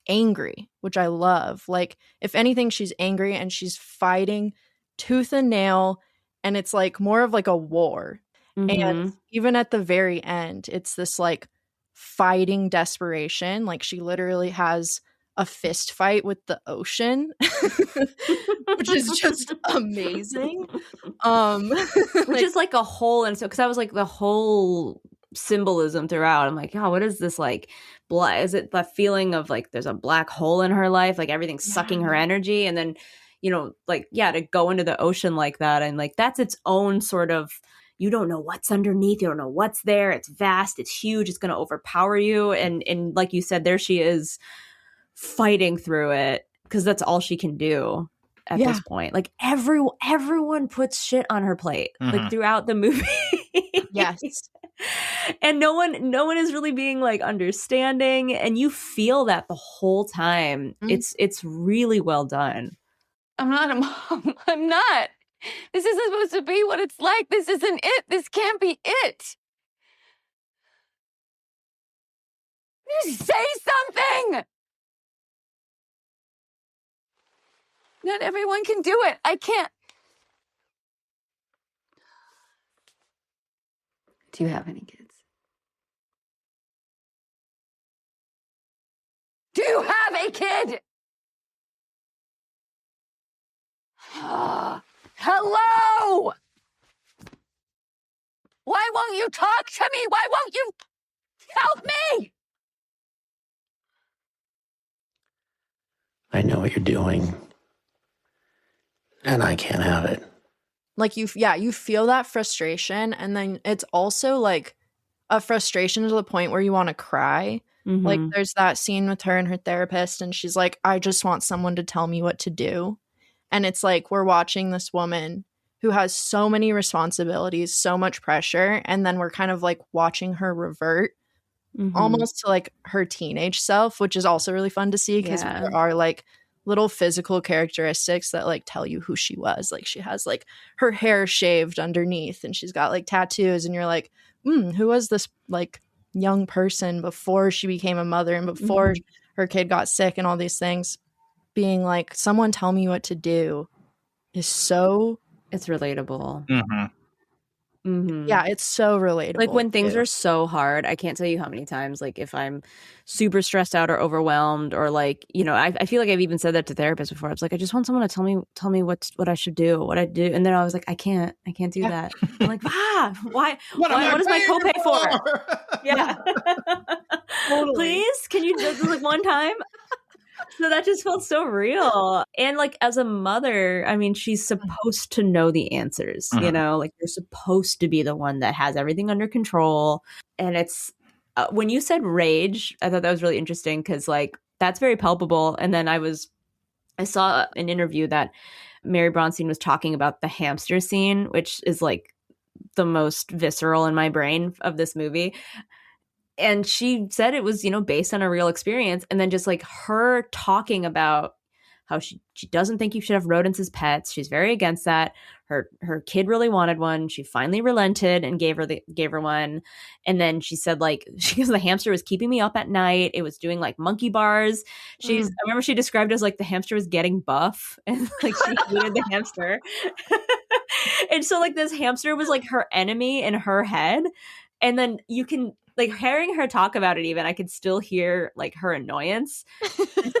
angry, which I love. Like, if anything, she's angry and she's fighting tooth and nail, and it's like more of like a war. And even at the very end, it's this like fighting desperation. Like she literally has a fist fight with the ocean, which is just amazing. Which is like a whole, and so because I was like the whole symbolism throughout. I'm like, what is this like? Is it the feeling of like there's a black hole in her life, like everything's sucking her energy, and then to go into the ocean like that, and like that's its own sort of. You don't know what's underneath. You don't know what's there. It's vast. It's huge. It's going to overpower you. And like you said, there she is fighting through it because that's all she can do at this point. Like everyone puts shit on her plate like throughout the movie. Yes. And no one is really being like understanding. And you feel that the whole time. It's really well done. I'm not a mom. I'm not. This isn't supposed to be what it's like. This isn't it. This can't be it. Just say something. Not everyone can do it. I can't. Do you have any kids? Do you have a kid? Hello! Why won't you talk to me? Why won't you help me? I know what you're doing, and I can't have it. Like you feel that frustration, and then it's also like a frustration to the point where you want to cry. Like there's that scene with her and her therapist, and she's like, I just want someone to tell me what to do. And it's like we're watching this woman who has so many responsibilities, so much pressure, and then we're kind of like watching her revert almost to like her teenage self, which is also really fun to see because there are like little physical characteristics that like tell you who she was. Like she has like her hair shaved underneath and she's got like tattoos, and you're like, who was this like young person before she became a mother and before her kid got sick and all these things. Being like, someone tell me what to do is so... It's relatable. Yeah, it's so relatable. Like when things too. are so hard, I can't tell you how many times, like if I'm super stressed out or overwhelmed, or like, you know, I feel like I've even said that to therapists before. I was like, I just want someone to tell me what I should do, what I do. And then I was like, I can't do that. I'm like, why what is my copay for? Yeah. Totally. Please, can you do this like one time? So that just felt so real. And like as a mother, I mean, she's supposed to know the answers, you know, like you're supposed to be the one that has everything under control. And it's when you said rage, I thought that was really interesting because like that's very palpable. And then I saw an interview that Mary Bronstein was talking about the hamster scene, which is like the most visceral in my brain of this movie. And she said it was, you know, based on a real experience. And then just like her talking about how she doesn't think you should have rodents as pets. She's very against that. Her kid really wanted one. She finally relented and gave her one. And then she said like, the hamster was keeping me up at night. It was doing like monkey bars. I remember she described it as like the hamster was getting buff and like she hated the hamster. And so like this hamster was like her enemy in her head. And then you can like hearing her talk about it, even I could still hear like her annoyance.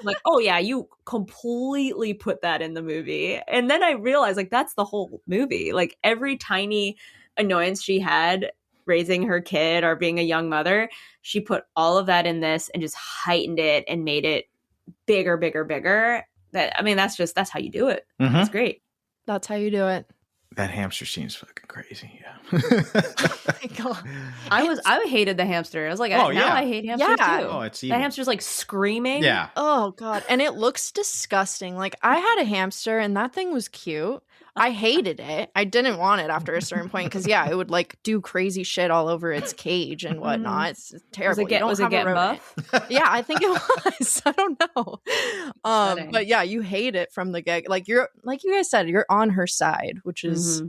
Like, oh yeah, you completely put that in the movie. And then I realized like that's the whole movie. Like every tiny annoyance she had raising her kid or being a young mother, she put all of that in this and just heightened it and made it bigger. That I mean, that's how you do it. It's great. That's how you do it. That hamster seems fucking crazy. Yeah. Oh my God. I hated the hamster. I was like, I hate hamsters too. Oh, it's that evil. hamster's like screaming. Yeah. Oh God. And it looks disgusting. Like I had a hamster and that thing was cute. I hated it. I didn't want it after a certain point because it would like do crazy shit all over its cage and whatnot. It's terrible. Was it getting buff? Yeah, I think it was. I don't know. But yeah, you hate it from the get. Like you guys said, you're on her side, which is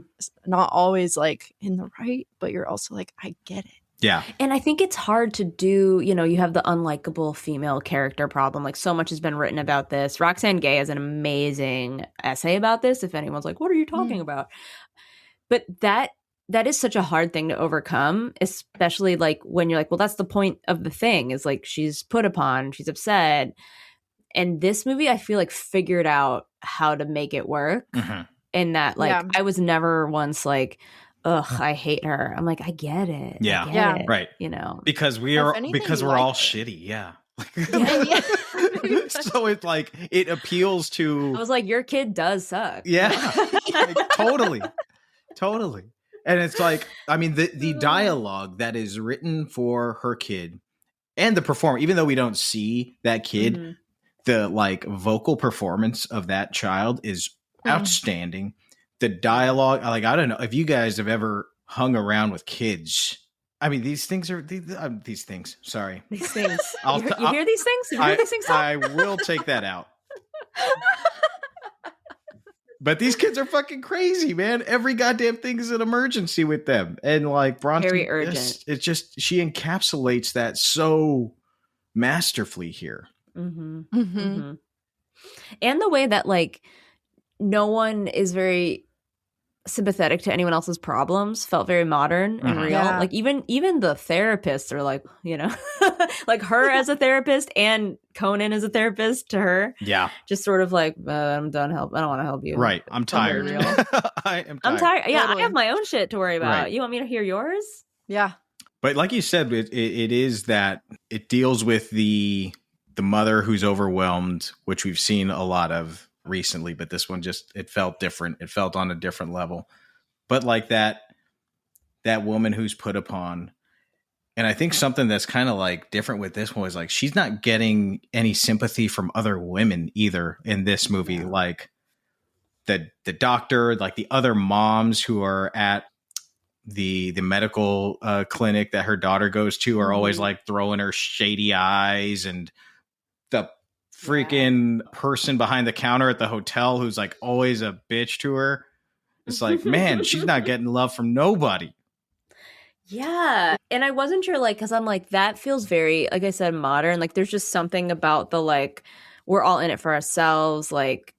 not always like in the right, but you're also like, I get it. Yeah. And I think it's hard to do, you know, you have the unlikable female character problem. Like so much has been written about this. Roxane Gay has an amazing essay about this. If anyone's like, what are you talking about? But that is such a hard thing to overcome, especially like when you're like, well, that's the point of the thing is like she's put upon, she's upset. And this movie, I feel like figured out how to make it work. And that like, I was never once like, ugh, I hate her. I'm like, I get it. Yeah. I get it, Right. You know, because we're all shitty. Yeah. So it's like it appeals to. I was like, your kid does suck. Yeah. Like, totally. And it's like, I mean, the dialogue that is written for her kid and the performer, even though we don't see that kid, the like vocal performance of that child is outstanding. The dialogue, like, I don't know if you guys have ever hung around with kids. I mean, these things. Sorry, These things. you hear these things? You hear these things? I will take that out. But these kids are fucking crazy, man. Every goddamn thing is an emergency with them, and like Bronstein, very urgent. It's just she encapsulates that so masterfully here. And the way that like no one is very sympathetic to anyone else's problems felt very modern and real. Yeah. Like even the therapists are like, you know, like her as a therapist and Conan as a therapist to her. Yeah. Just sort of like, I'm done help. I don't want to help you. Right. I'm tired. I am tired. I'm tired. Yeah. Totally. I have my own shit to worry about. Right. You want me to hear yours? Yeah. But like you said, it is that it deals with the mother who's overwhelmed, which we've seen a lot of recently, but this one it felt different. It felt on a different level. But like that woman who's put upon, and I think something that's kind of like different with this one is like she's not getting any sympathy from other women either in this movie. Like the doctor, like the other moms who are at the medical clinic that her daughter goes to are always like throwing her shady eyes, and the freaking person behind the counter at the hotel who's like always a bitch to her. It's like, man, she's not getting love from nobody. Yeah. And I wasn't sure, like, because I'm like, that feels very, like I said, modern. Like, there's just something about the, like, we're all in it for ourselves, like,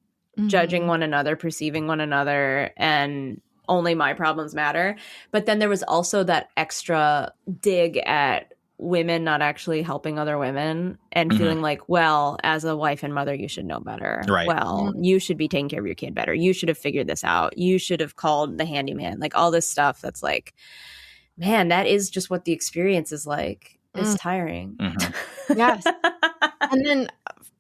judging one another, perceiving one another. And only my problems matter. But then there was also that extra dig at women not actually helping other women and feeling like, well, as a wife and mother, you should know better. Right. Well, you should be taking care of your kid better. You should have figured this out. You should have called the handyman. Like all this stuff that's like, man, that is just what the experience is like. It's tiring. Yes. And then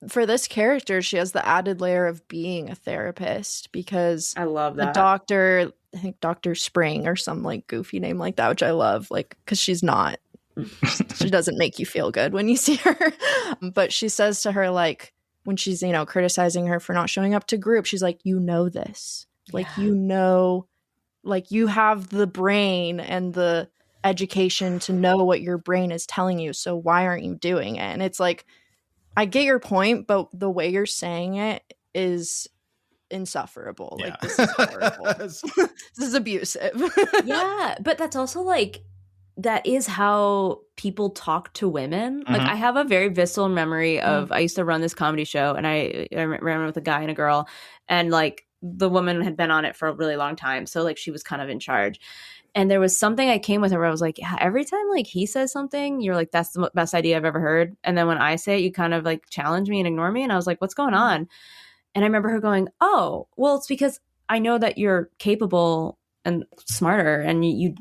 for this character, she has the added layer of being a therapist because I love the that. doctor, I think Dr. Spring or some like goofy name like that, which I love, like, because she's not. She doesn't make you feel good when you see her. But she says to her, like, when she's, you know, criticizing her for not showing up to group, she's like, you know this. Like, you know, like, you have the brain and the education to know what your brain is telling you. So why aren't you doing it? And it's like, I get your point, but the way you're saying it is insufferable. Like, this is horrible. This is abusive. Yeah. But that's also like, that is how people talk to women. Like I have a very visceral memory of, I used to run this comedy show and I ran with a guy and a girl, and like the woman had been on it for a really long time. So like she was kind of in charge. And there was something I came with her where I was like, yeah, every time like he says something, you're like, that's the best idea I've ever heard. And then when I say it, you kind of like challenge me and ignore me. And I was like, what's going on? And I remember her going, oh, well, it's because I know that you're capable and smarter and you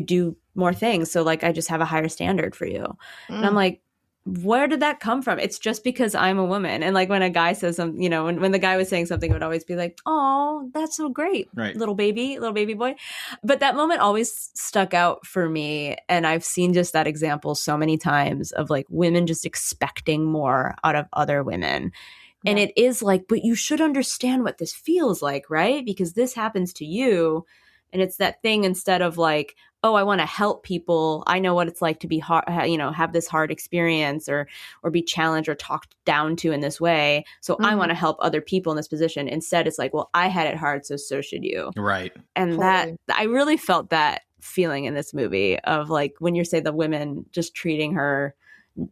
do more things. So like, I just have a higher standard for you. And I'm like, where did that come from? It's just because I'm a woman. And like when a guy says something, you know, when the guy was saying something, it would always be like, oh, that's so great. Right. Little baby boy. But that moment always stuck out for me. And I've seen just that example so many times of like women just expecting more out of other women. And it is like, but you should understand what this feels like, right? Because this happens to you. And it's that thing, instead of like, oh, I want to help people. I know what it's like to be hard, you know, have this hard experience or be challenged or talked down to in this way. So I want to help other people in this position. Instead, it's like, well, I had it hard, so should you. Right. And that, I really felt that feeling in this movie of like, when you say the women just treating her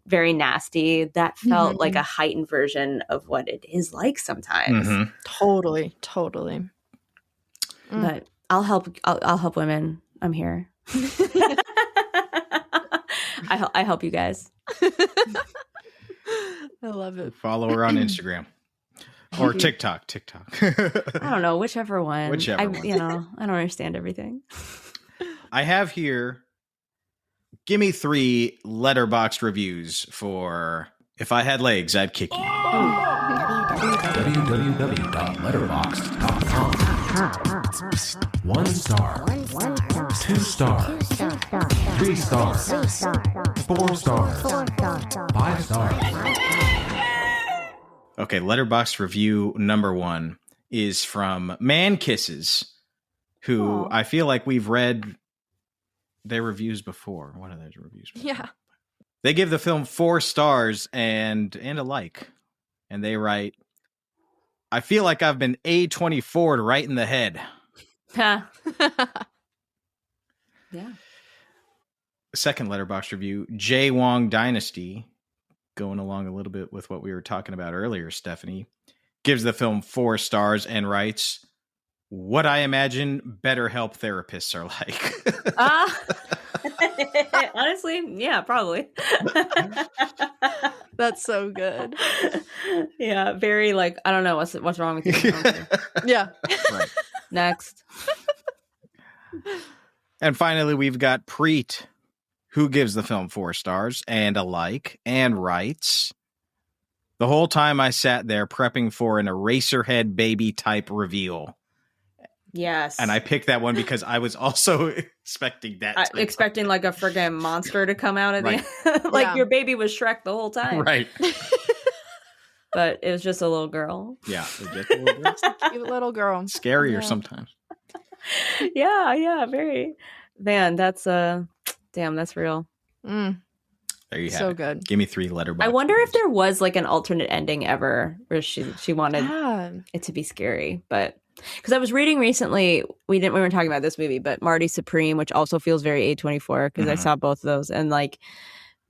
very nasty, that felt like a heightened version of what it is like sometimes. Totally. But I'll help women. I'm here. I help you guys. I love it. Follow her on Instagram or TikTok. I don't know, whichever one. Whichever one. You know, I don't understand everything. I have here Gimme Three letterboxd reviews for If I Had Legs, I'd Kick You. www.letterboxd.com. 1 star. 2 stars. 3 stars. 4 stars. 5 stars. Okay, letterboxd review number 1 is from Man Kisses, who I feel like we've read their reviews before. One of their reviews before. Yeah. They give the film 4 stars and a like. And they write, I feel like I've been A24'd right in the head. Yeah. Second letterbox review, J. Wong Dynasty, going along a little bit with what we were talking about earlier, Stephanie, gives the film 4 stars and writes, what I imagine BetterHelp therapists are like. Honestly, yeah, probably. That's so good. Yeah, very like, I don't know what's wrong with you. Yeah. Right. Next. And finally, we've got Preet, who gives the film 4 stars and a like, and writes, the whole time I sat there prepping for an Eraserhead baby type reveal. Yes. And I picked that one because I was also expecting that. Expecting like a friggin' monster to come out at the end. Like your baby was Shrek the whole time. Right. But it was just a little girl. Yeah. Just a little girl. Cute little girl. Scarier sometimes. Yeah, very. Man, that's damn, that's real. There you have so it. good. Gimme Three letterboxd. I wonder if there was like an alternate ending ever where she wanted it to be scary, but because I was reading recently, we weren't talking about this movie, but Marty Supreme, which also feels very A24 because I saw both of those, and like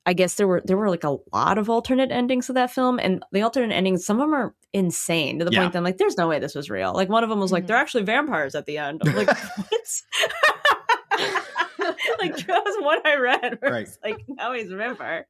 I guess there were like a lot of alternate endings to that film, and the alternate endings, some of them are insane to the Yeah. point that I'm like, there's no way this was real. Like one of them was like, they're actually vampires at the end. I'm like, what? Like that was what I read. Where it's like, now he's a vampire.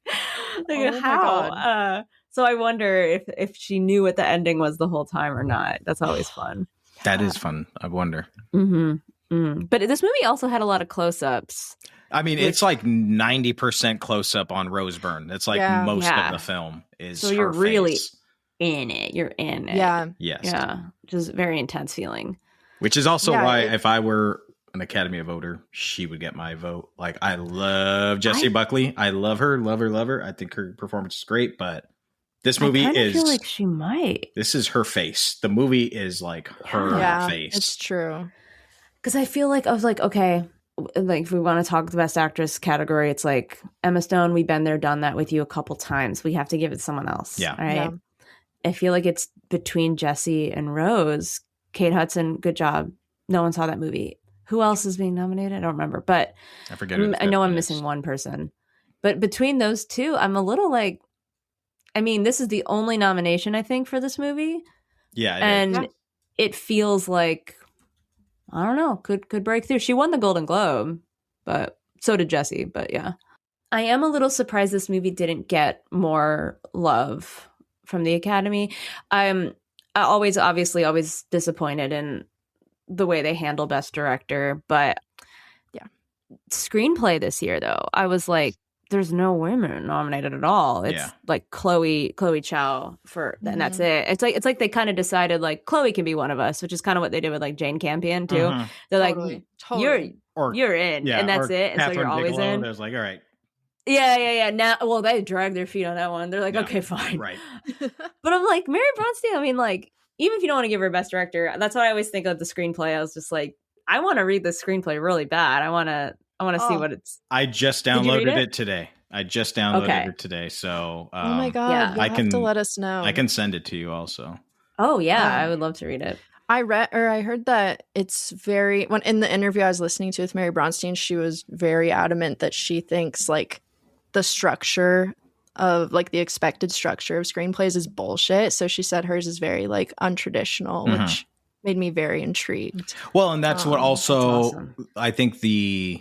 Like Oh my how? God. So I wonder if she knew what the ending was the whole time or not. That's always fun. That is fun. I wonder. But this movie also had a lot of close-ups. I mean, it's like 90% close up on Rose Byrne. It's like most of the film is. So her you're really face. in it. You're in it. Yeah. Yes. Yeah. Which is a very intense feeling. Which is also Yeah, why if I were an Academy voter, she would get my vote. Like I love Jessie Buckley. I love her. I think her performance is great, but this movie I is feel like she might. this is her face. The movie is like her face. It's true. Because I feel like I was like, okay, like if we want to talk the best actress category, it's like Emma Stone, we've been there, done that with you a couple times. We have to give it to someone else. Yeah. Right. Yeah. I feel like it's between Jessie and Rose. Kate Hudson, good job. No one saw that movie. Who else is being nominated? I don't remember, but I forget. I know I'm missing one person. But between those two, I'm a little like, I mean, this is the only nomination I think for this movie. Yeah. It feels like, I don't know, could break through. She won the Golden Globe, but so did Jessie. But yeah, I am a little surprised this movie didn't get more love from the Academy. I'm always disappointed in the way they handle Best Director, but yeah, screenplay this year though, I was like, there's no women nominated at all. It's like Chloe Chow and that's it. It's like they kind of decided like Chloe can be one of us, which is kind of what they did with like Jane Campion too. They're like, you're in, and that's it. And so you're always Bigelow, in. There's like, all right. Yeah. Now, well, they dragged their feet on that one. They're like, okay, fine. Right. But I'm like, Mary Bronstein, I mean, like, even if you don't want to give her Best Director, that's what I always think of the screenplay. I was just like, I want to read the screenplay really bad. I want to see what it's. I just downloaded it today. It today. So, oh my God, you'll have to let us know. I can send it to you also. Oh yeah, I would love to read it. I heard that it's when in the interview I was listening to with Mary Bronstein, she was very adamant that she thinks like the structure of like the expected structure of screenplays is bullshit. So she said hers is very like untraditional, which made me very intrigued. Well, and that's what also that's awesome. I think the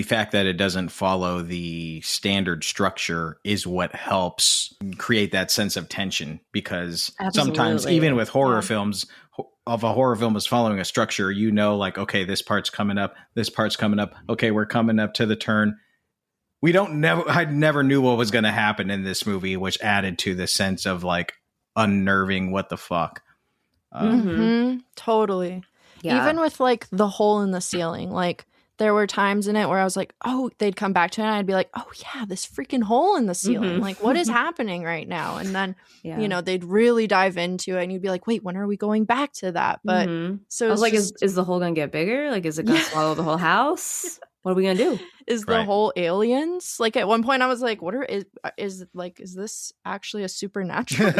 fact that it doesn't follow the standard structure is what helps create that sense of tension, because sometimes even with horror films, if a horror film is following a structure, you know, like, okay, this part's coming up. Okay, we're coming up to the turn. I never knew what was going to happen in this movie, which added to the sense of like unnerving. What the fuck? Totally. Yeah. Even with like the hole in the ceiling, like there were times in it where I was like, oh, they'd come back to it and I'd be like, oh yeah, this freaking hole in the ceiling. Like what is happening right now? And then, you know, they'd really dive into it and you'd be like, wait, when are we going back to that? But so I was like, is the hole going to get bigger? Like, is it going to swallow the whole house? What are we going to do? Is the whole aliens? Like at one point I was like, is this actually a supernatural?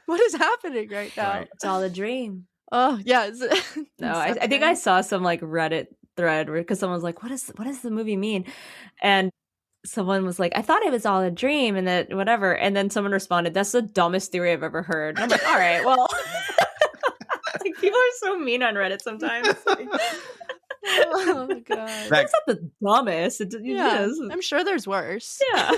What is happening right now? Right. It's all a dream. Oh yeah. No, I think I saw some like Reddit thread because someone was like, what does the movie mean? And someone was like, I thought it was all a dream and that whatever. And then someone responded, that's the dumbest theory I've ever heard. And I'm like, all right, well, like people are so mean on Reddit sometimes. Like, oh my God. That's not the dumbest. It is. I'm sure there's worse. Yeah.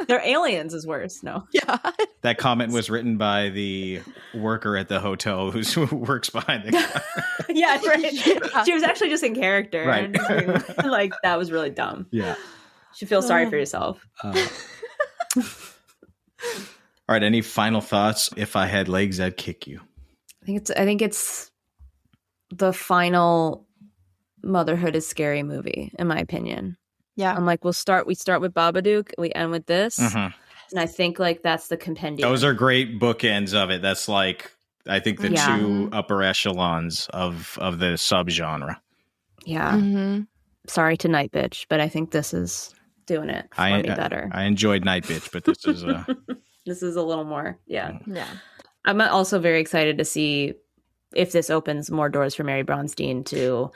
Their aliens is worse. No. Yeah. That comment was written by the worker at the hotel who works behind the counter. Yeah, right. She was actually just in character. Right. And, like, that was really dumb. Yeah. You should feel sorry for yourself. All right. Any final thoughts? If I had legs, I'd kick you. I think it's the final Motherhood is Scary movie, in my opinion. Yeah. I'm like, we start with Babadook, we end with this. And I think like that's the compendium. Those are great bookends of it. That's like, I think the two upper echelons of the subgenre. Yeah. Sorry to Night Bitch, but I think this is doing it for me better. I enjoyed Night Bitch, but this is this is a little more. Yeah. Yeah. I'm also very excited to see if this opens more doors for Mary Bronstein to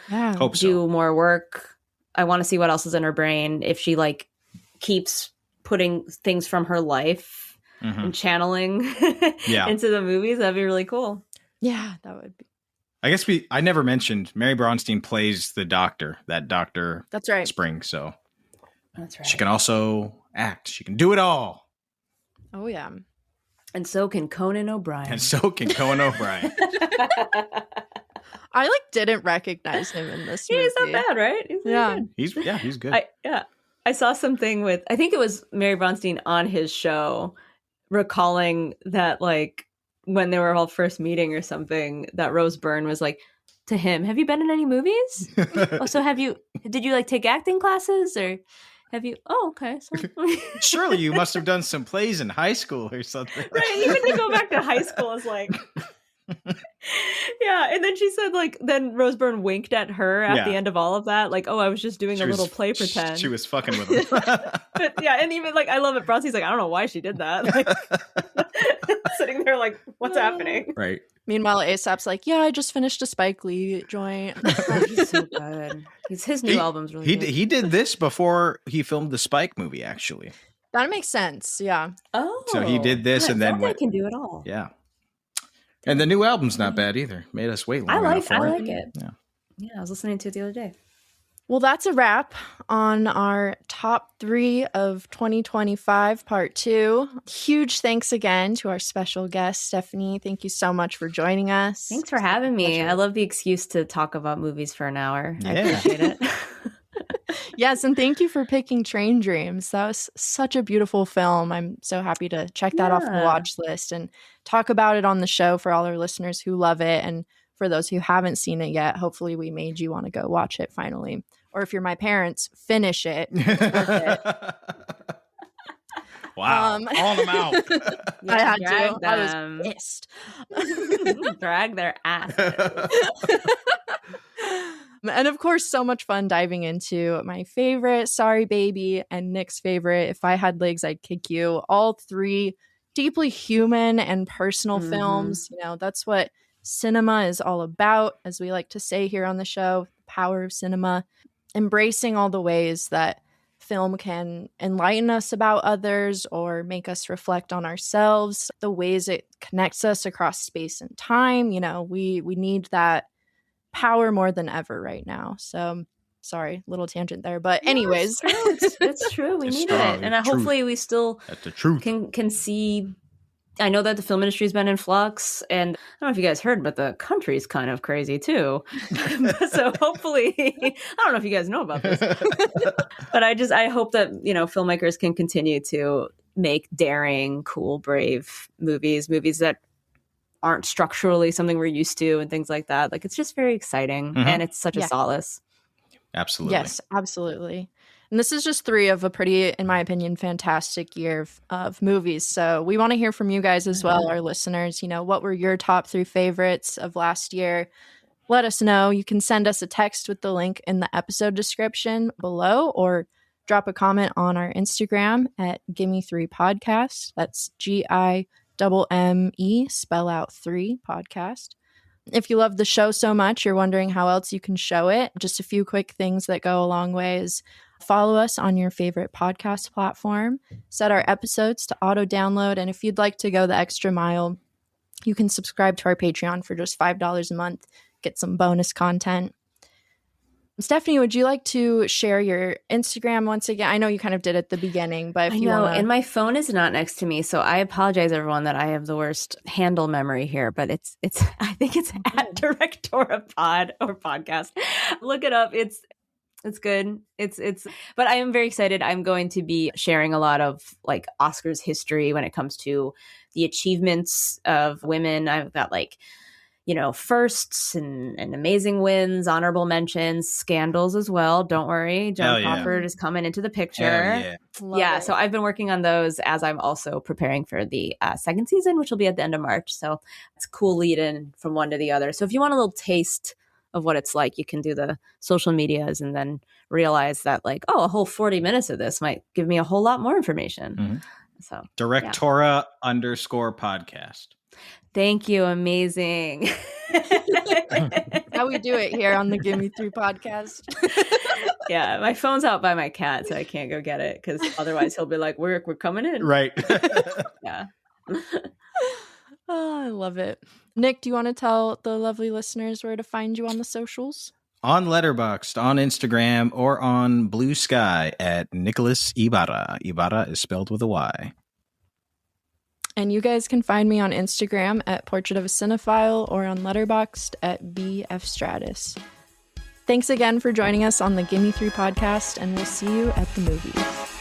do more work. I want to see what else is in her brain. If she like keeps putting things from her life and channeling Yeah. into the movies. That'd be really cool. Yeah, that would be. I guess I never mentioned Mary Bronstein plays the doctor, that Dr. That's right. Spring. So That's right. she can also act. She can do it all. Oh, yeah. And so can Conan O'Brien. I didn't recognize him in this movie. He's not bad, right? He's really He's good. I saw something with, I think it was Mary Bronstein on his show, recalling that when they were all first meeting or something, that Rose Byrne was like to him, "Have you been in any movies? Also, did you take acting classes, or have you?" Oh, okay. So. Surely you must have done some plays in high school or something. Right, even to go back to high school is yeah. And then she said then Rose Byrne winked at her at the end of all of that, "Oh, I was just doing a little play pretend." She was fucking with him. But yeah, and even I love it. Bronstein's I don't know why she did that. Sitting there what's happening? Right. Meanwhile, ASAP's yeah, I just finished a Spike Lee joint. He's so good. His new album's really good. He did this before he filmed the Spike movie, actually. That makes sense. Yeah. Oh. So he did this and then went. Can do it all. Yeah. And the new album's not bad either. Made us wait long enough for it. I like it. Yeah. Yeah, I was listening to it the other day. Well, that's a wrap on our top 3 of 2025, part 2. Huge thanks again to our special guest, Stephanie. Thank you so much for joining us. Thanks for having me. I love the excuse to talk about movies for an hour. I appreciate it. Yes, and thank you for picking Train Dreams. That was such a beautiful film. I'm so happy to check that off the watch list and talk about it on the show for all our listeners who love it. And for those who haven't seen it yet, hopefully we made you want to go watch it finally. Or if you're my parents, finish it. It's worth it. Wow. Calling them out. I had to. Them. I was pissed. Drag their ass. And of course, so much fun diving into my favorite, Sorry Baby, and Nick's favorite, If I Had Legs, I'd Kick You. All 3 deeply human and personal films. That's what cinema is all about, as we like to say here on the show, the power of cinema. Embracing all the ways that film can enlighten us about others or make us reflect on ourselves, the ways it connects us across space and time. We need that power more than ever right now. So sorry, little tangent there, but anyways, it's true. We need it, and hopefully we still can see. I know that the film industry has been in flux, and I don't know if you guys heard, but the country's kind of crazy too. So hopefully, I don't know if you guys know about this, but I hope that filmmakers can continue to make daring, cool, brave movies that aren't structurally something we're used to and things like that. It's just very exciting, and it's such a solace. Absolutely. Yes, absolutely. And this is just 3 of a pretty, in my opinion, fantastic year of movies. So we want to hear from you guys as well, our listeners. What were your top 3 favorites of last year? Let us know. You can send us a text with the link in the episode description below, or drop a comment on our Instagram at Gimme Three Podcast. That's GIMME, spell out 3 podcast. If you love the show so much, you're wondering how else you can show it, just a few quick things that go a long ways. Follow us on your favorite podcast platform. Set our episodes to auto-download. And if you'd like to go the extra mile, you can subscribe to our Patreon for just $5 a month. Get some bonus content. Stephanie, would you like to share your Instagram once again? I know you kind of did at the beginning, but if you want to... and my phone is not next to me, so I apologize, everyone, that I have the worst handle memory here. But it's I think it's at Directora Pod or podcast. Look it up. It's good. But I am very excited. I'm going to be sharing a lot of Oscars history when it comes to the achievements of women. I've got firsts and amazing wins, honorable mentions, scandals as well. Don't worry. Joan Crawford is coming into the picture. So I've been working on those as I'm also preparing for the second season, which will be at the end of March. So it's a cool lead in from one to the other. So if you want a little taste of what it's like, you can do the social medias and then realize that a whole 40 minutes of this might give me a whole lot more information. So Directora _podcast. Thank you. Amazing. How we do it here on the Gimme Three podcast. Yeah, my phone's out by my cat, so I can't go get it because otherwise he'll be like, we're coming in. Right. Yeah. Oh, I love it. Nick, do you want to tell the lovely listeners where to find you on the socials? On Letterboxd, on Instagram, or on Blue Sky at Nicholas Ibarra. Ibarra is spelled with a Y. And you guys can find me on Instagram at Portrait of a Cinephile or on Letterboxd at BF Stratus. Thanks again for joining us on the Gimme Three podcast, and we'll see you at the movies.